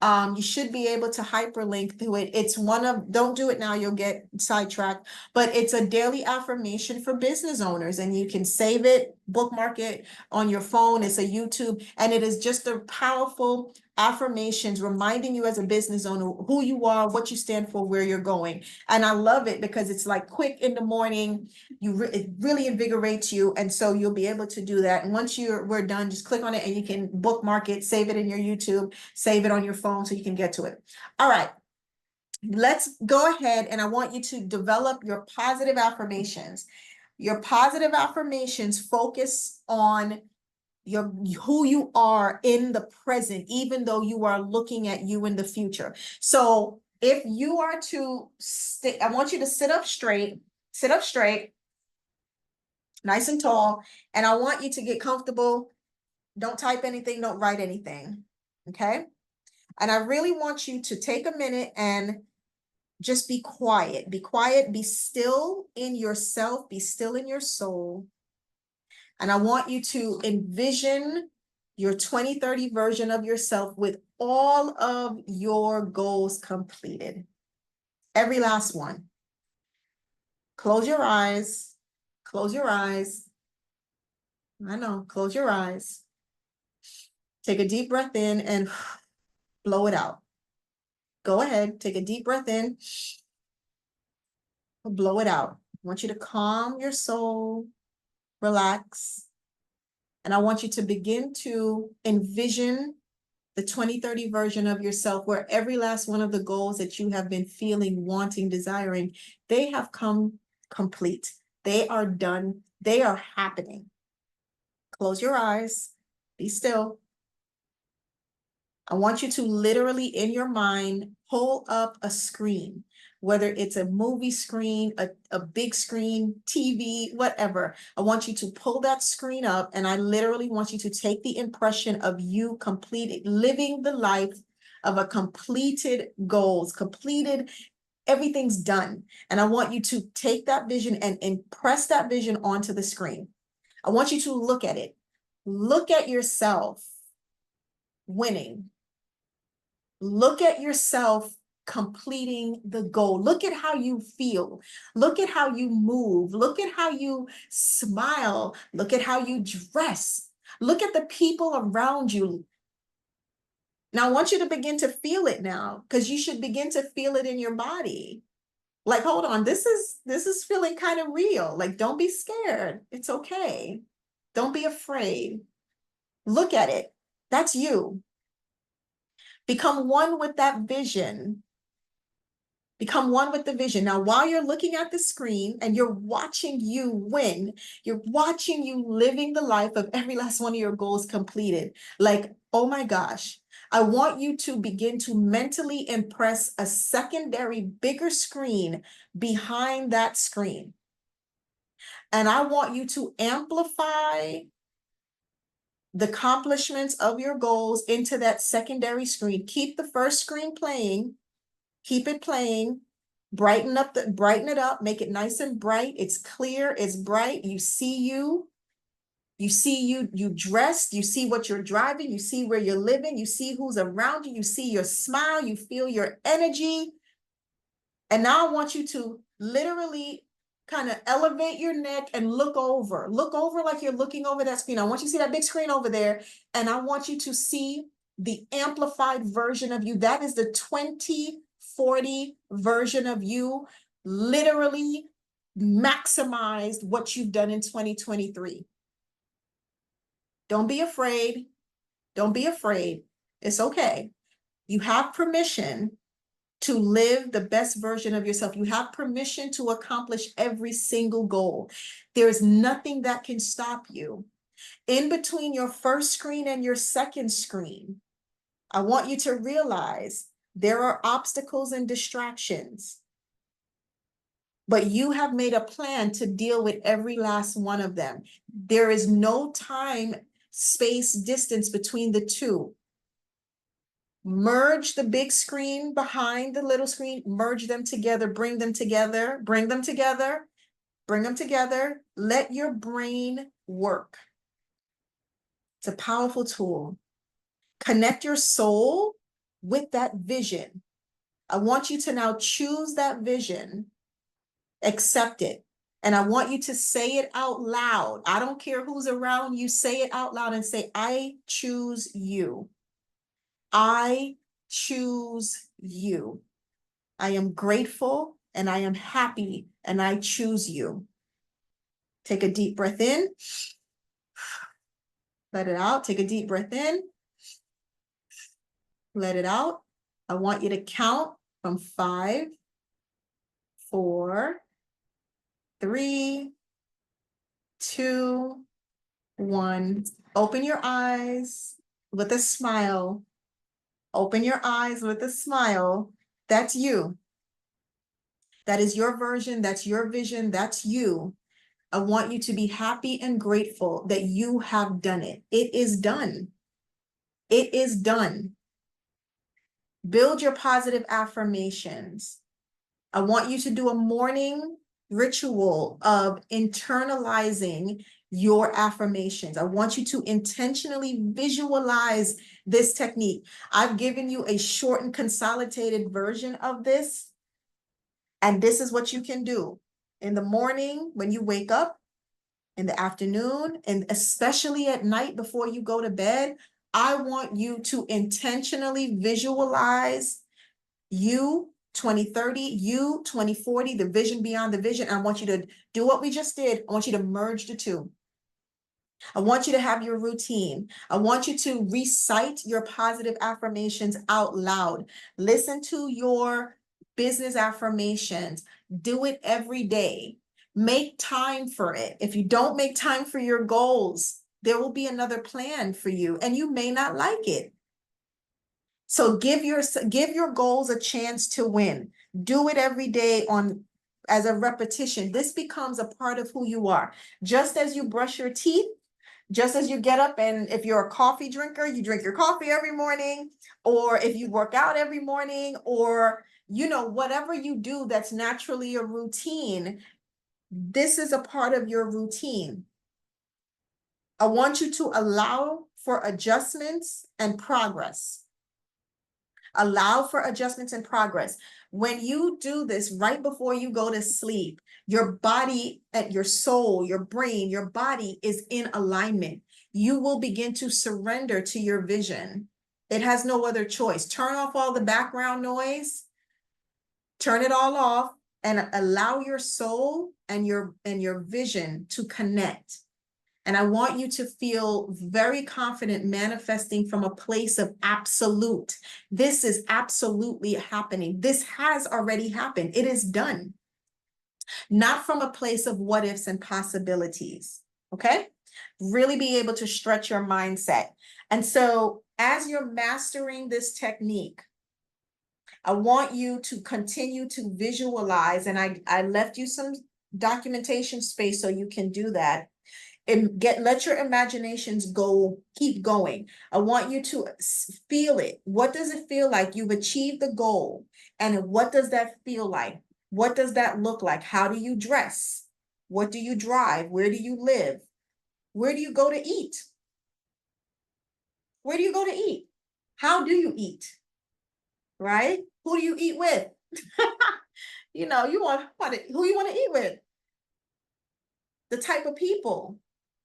You should be able to hyperlink to it. It's one of, don't do it now, you'll get sidetracked, but it's a daily affirmation for business owners, and you can save it, bookmark it on your phone. It's a YouTube, and it is just a powerful affirmations reminding you as a business owner who you are, what you stand for, where you're going. And I love it because it's like quick in the morning. It really invigorates you, and so you'll be able to do that. And once we're done, just click on it and you can bookmark it, save it in your YouTube, save it on your phone so you can get to it. All right, let's go ahead, and I want you to develop your positive affirmations. Your positive affirmations focus on who you are in the present, even though you are looking at you in the future. So if you are to I want you to sit up straight, nice and tall, and I want you to get comfortable. Don't type anything, don't write anything, okay? And I really want you to take a minute and just be quiet, be still in yourself, be still in your soul. And I want you to envision your 2030 version of yourself with all of your goals completed. Every last one. Close your eyes. Close your eyes. I know, close your eyes. Take a deep breath in and blow it out. Go ahead, take a deep breath in. Blow it out. I want you to calm your soul, relax. And I want you to begin to envision the 2030 version of yourself where every last one of the goals that you have been feeling, wanting, desiring, they have come complete. They are done. They are happening. Close your eyes. Be still. I want you to literally in your mind pull up a screen, whether it's a movie screen, a big screen, TV, whatever. I want you to pull that screen up, and I literally want you to take the impression of you living the life of a completed goals, completed, everything's done. And I want you to take that vision and impress that vision onto the screen. I want you to look at it. Look at yourself winning. Look at yourself completing the goal. Look at how you feel. Look at how you move. Look at how you smile. Look at how you dress. Look at the people around you. Now, I want you to begin to feel it now, because you should begin to feel it in your body. Like, hold on, this is feeling kind of real. Like, don't be scared. It's okay. Don't be afraid. Look at it. That's you. Become one with that vision. Become one with the vision. Now, while you're looking at the screen and you're watching you win, you're watching you living the life of every last one of your goals completed. Like, oh my gosh, I want you to begin to mentally impress a secondary, bigger screen behind that screen. And I want you to amplify the accomplishments of your goals into that secondary screen. Keep the first screen playing. Keep it playing. Brighten it up, make it nice and bright. It's clear, it's bright. You see you dressed, you see what you're driving, you see where you're living, you see who's around you, you see your smile, you feel your energy. And now I want you to literally kind of elevate your neck and look over like you're looking over that screen. I want you to see that big screen over there, and I want you to see the amplified version of you. That is the 2040 version of you, literally maximized what you've done in 2023. Don't be afraid. Don't be afraid. It's okay. You have permission to live the best version of yourself. You have permission to accomplish every single goal. There is nothing that can stop you. In between your first screen and your second screen, I want you to realize there are obstacles and distractions. but you have made a plan to deal with every last one of them. There is no time, space, distance between the two. Merge the big screen behind the little screen, merge them together, bring them together, bring them together, bring them together. Let your brain work. It's a powerful tool. Connect your soul with that vision. I want you to now choose that vision, accept it. And I want you to say it out loud. I don't care who's around you, say it out loud and say, I choose you. I choose you. I am grateful and I am happy and I choose you. Take a deep breath in. Let it out. Take a deep breath in. Let it out. I want you to count from 5, 4, 3, 2, 1. Open your eyes with a smile. Open your eyes with a smile. That's you. That is your version. That's your vision. That's you. I want you to be happy and grateful that you have done it. It is done. It is done. Build your positive affirmations. I want you to do a morning ritual of internalizing your affirmations. I want you to intentionally visualize this technique. I've given you a short and consolidated version of this. And this is what you can do in the morning when you wake up, in the afternoon, and especially at night before you go to bed. I want you to intentionally visualize you 2030, you 2040, the vision beyond the vision. I want you to do what we just did. I want you to merge the two. I want you to have your routine. I want you to recite your positive affirmations out loud. Listen to your business affirmations. Do it every day. Make time for it. If you don't make time for your goals, there will be another plan for you and you may not like it. So give your goals a chance to win. Do it every day as a repetition. This becomes a part of who you are. Just as you brush your teeth, just as you get up, and if you're a coffee drinker, you drink your coffee every morning, or if you work out every morning, or whatever you do that's naturally a routine, this is a part of your routine. I want you to allow for adjustments and progress. Allow for adjustments and progress. When you do this right before you go to sleep, your body and your soul, your brain, your body is in alignment. You will begin to surrender to your vision. It has no other choice. Turn off all the background noise, turn it all off, and allow your soul and your vision to connect. And I want you to feel very confident manifesting from a place of absolute. This is absolutely happening. This has already happened. It is done. Not from a place of what ifs and possibilities. Okay? Really be able to stretch your mindset. And so as you're mastering this technique, I want you to continue to visualize, and I left you some documentation space so you can do that. And let your imaginations keep going. I want you to feel it. What does it feel like? You've achieved the goal. And what does that feel like? What does that look like? How do you dress? What do you drive? Where do you live? Where do you go to eat? Where do you go to eat? How do you eat? Right? Who do you eat with? You want who you want to eat with? The type of people.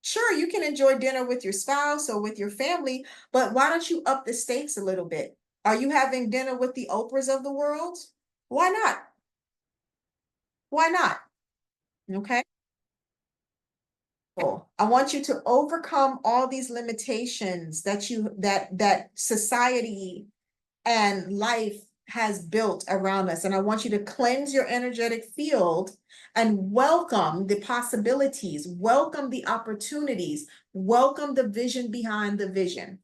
Sure, you can enjoy dinner with your spouse or with your family, but why don't you up the stakes a little bit? Are you having dinner with the Oprahs of the world? Why not? Why not? Okay. Cool. I want you to overcome all these limitations that society and life has built around us. And I want you to cleanse your energetic field and welcome the possibilities, welcome the opportunities, welcome the vision behind the vision.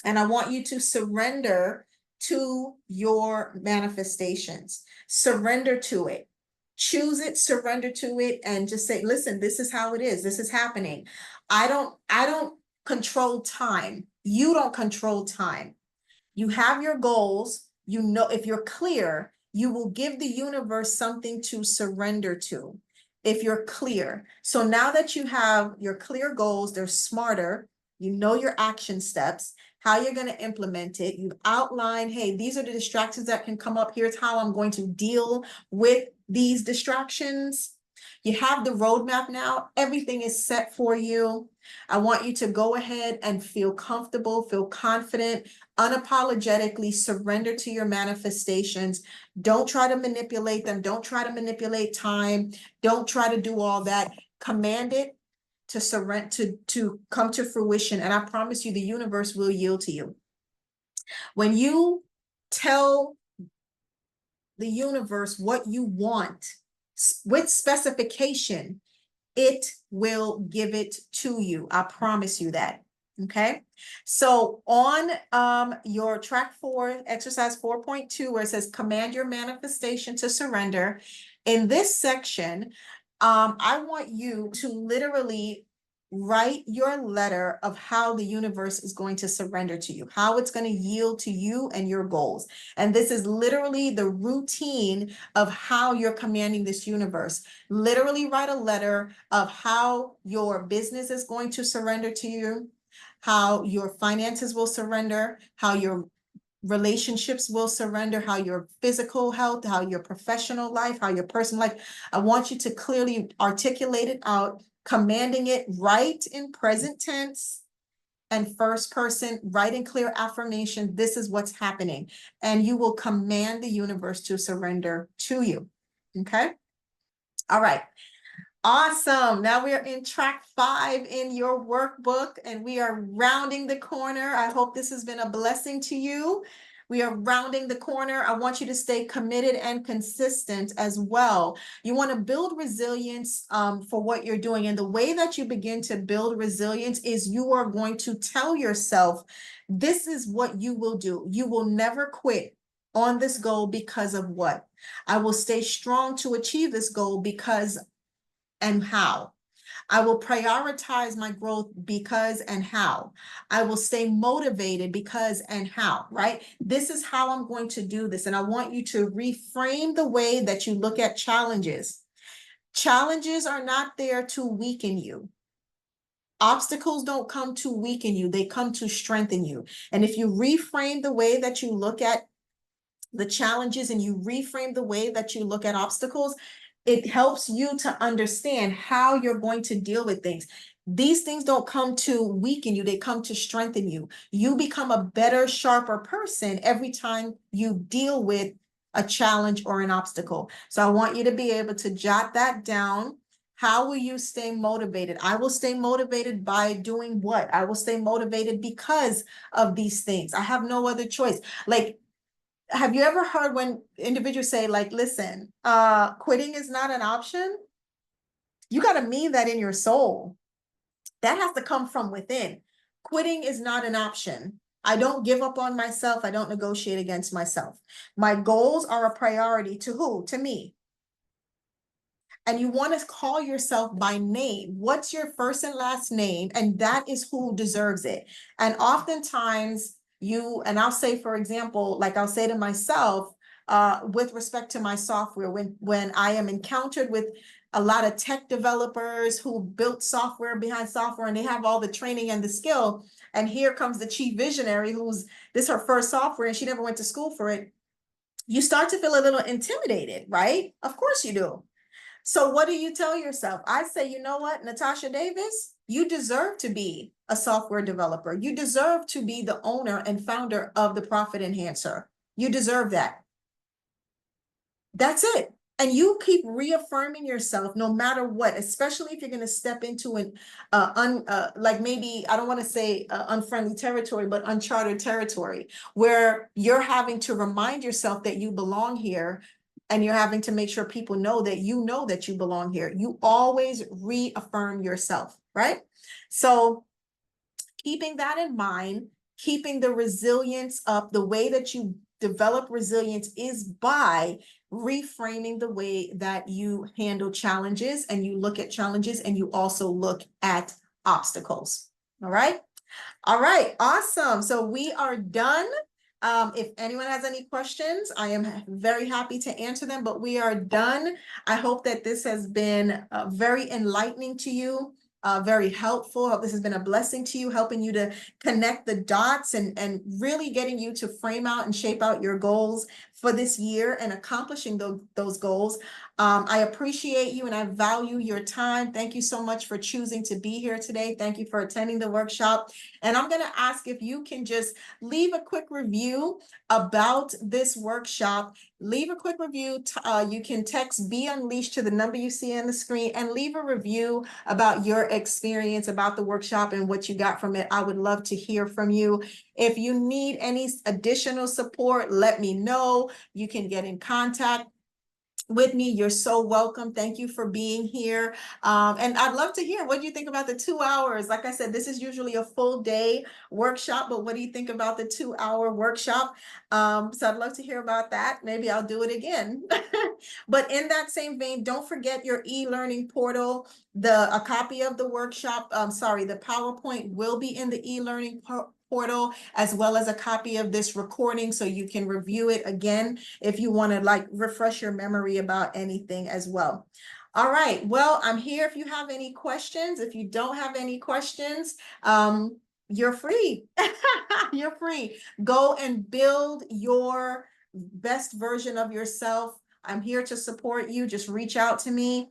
And I want you to surrender to your manifestations. Surrender to it. choose it, surrender to it, and just say, listen, this is how it is. This is happening. I don't control time. You don't control time. You have your goals. You know, if you're clear, you will give the universe something to surrender to. If you're clear. So now that you have your clear goals, they're smarter. You know your action steps, how you're going to implement it. You've outlined, hey, these are the distractions that can come up. Here's how I'm going to deal with these distractions. You have the roadmap now. Everything is set for you. I want you to go ahead and feel comfortable, feel confident, unapologetically surrender to your manifestations. Don't try to manipulate them. Don't try to manipulate time. Don't try to do all that. Command it to surrender, to come to fruition. And I promise you, the universe will yield to you. When you tell the universe what you want with specification, it will give it to you. I promise you that. Okay. So on your track 4, exercise 4.2, where it says command your manifestation to surrender, in this section, I want you to literally write your letter of how the universe is going to surrender to you, how it's going to yield to you and your goals. And this is literally the routine of how you're commanding this universe. Literally write a letter of how your business is going to surrender to you, how your finances will surrender, how your relationships will surrender, how your physical health, how your professional life, how your personal life. I want you to clearly articulate it out, commanding it right in present tense and first person, write in clear affirmation. This is what's happening. And you will command the universe to surrender to you. Okay. All right. Awesome. Now we are in track 5 in your workbook, and we are rounding the corner. I hope this has been a blessing to you. We are rounding the corner. I want you to stay committed and consistent as well. You want to build resilience for what you're doing. And the way that you begin to build resilience is you are going to tell yourself, this is what you will do. You will never quit on this goal because of what? I will stay strong to achieve this goal because and how. I will prioritize my growth because and how. I will stay motivated because and how, right? This is how I'm going to do this. And I want you to reframe the way that you look at challenges. Challenges are not there to weaken you. Obstacles don't come to weaken you. They come to strengthen you. And if you reframe the way that you look at the challenges and you reframe the way that you look at obstacles, it helps you to understand how you're going to deal with things. These things don't come to weaken you, they come to strengthen you. You become a better, sharper person every time you deal with a challenge or an obstacle. So I want you to be able to jot that down. How will you stay motivated? I will stay motivated by doing what? I will stay motivated because of these things. I have no other choice. Like, have you ever heard when individuals say, like, listen, quitting is not an option? You got to mean that in your soul. That has to come from within. Quitting is not an option. I don't give up on myself. I don't negotiate against myself. My goals are a priority to who? To me. And you want to call yourself by name. What's your first and last name? And that is who deserves it. And oftentimes and I'll say, for example, like I'll say to myself, with respect to my software, when I am encountered with a lot of tech developers who built software behind software and they have all the training and the skill, and here comes the chief visionary this is her first software and she never went to school for it. You start to feel a little intimidated, right? Of course you do. So what do you tell yourself? I say, you know what, Natasha Davis, you deserve to be a software developer. You deserve to be the owner and founder of the Profit Enhancer. You deserve that. That's it. And you keep reaffirming yourself no matter what, especially if you're going to step into like maybe, I don't want to say unfriendly territory, but uncharted territory, where you're having to remind yourself that you belong here. And you're having to make sure people know that you belong here. You always reaffirm yourself, right? So keeping that in mind, keeping the resilience up, the way that you develop resilience is by reframing the way that you handle challenges, and you look at challenges, and you also look at obstacles. All right. All right. Awesome. So we are done. If anyone has any questions, I am very happy to answer them, but we are done. I hope that this has been very enlightening to you. Very helpful. I hope this has been a blessing to you, helping you to connect the dots and really getting you to frame out and shape out your goals for this year and accomplishing those goals. I appreciate you and I value your time. Thank you so much for choosing to be here today. Thank you for attending the workshop. And I'm going to ask if you can just leave a quick review about this workshop. Leave a quick review. You can text Be Unleashed to the number you see on the screen and leave a review about your experience about the workshop and what you got from it. I would love to hear from you. If you need any additional support, let me know. You can get in contact with me. You're so welcome. Thank you for being here. And I'd love to hear what you think about the 2 hours. Like I said, this is usually a full day workshop, but what do you think about the 2-hour workshop? So I'd love to hear about that. Maybe I'll do it again. But in that same vein, don't forget your e-learning portal. A copy of the workshop, the PowerPoint will be in the e-learning portal, as well as a copy of this recording so you can review it again if you want to like refresh your memory about anything as well. All right, well, I'm here if you have any questions. If you don't have any questions, you're free. You're free. Go and build your best version of yourself. I'm here to support you. Just reach out to me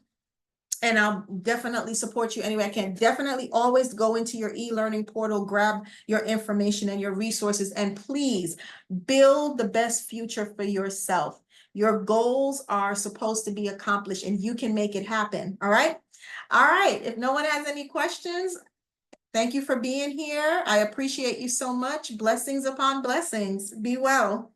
and I'll definitely support you anyway I can. Definitely always go into your e-learning portal, grab your information and your resources, and please build the best future for yourself. Your goals are supposed to be accomplished and you can make it happen. All right. All right. If no one has any questions, thank you for being here. I appreciate you so much. Blessings upon blessings. Be well.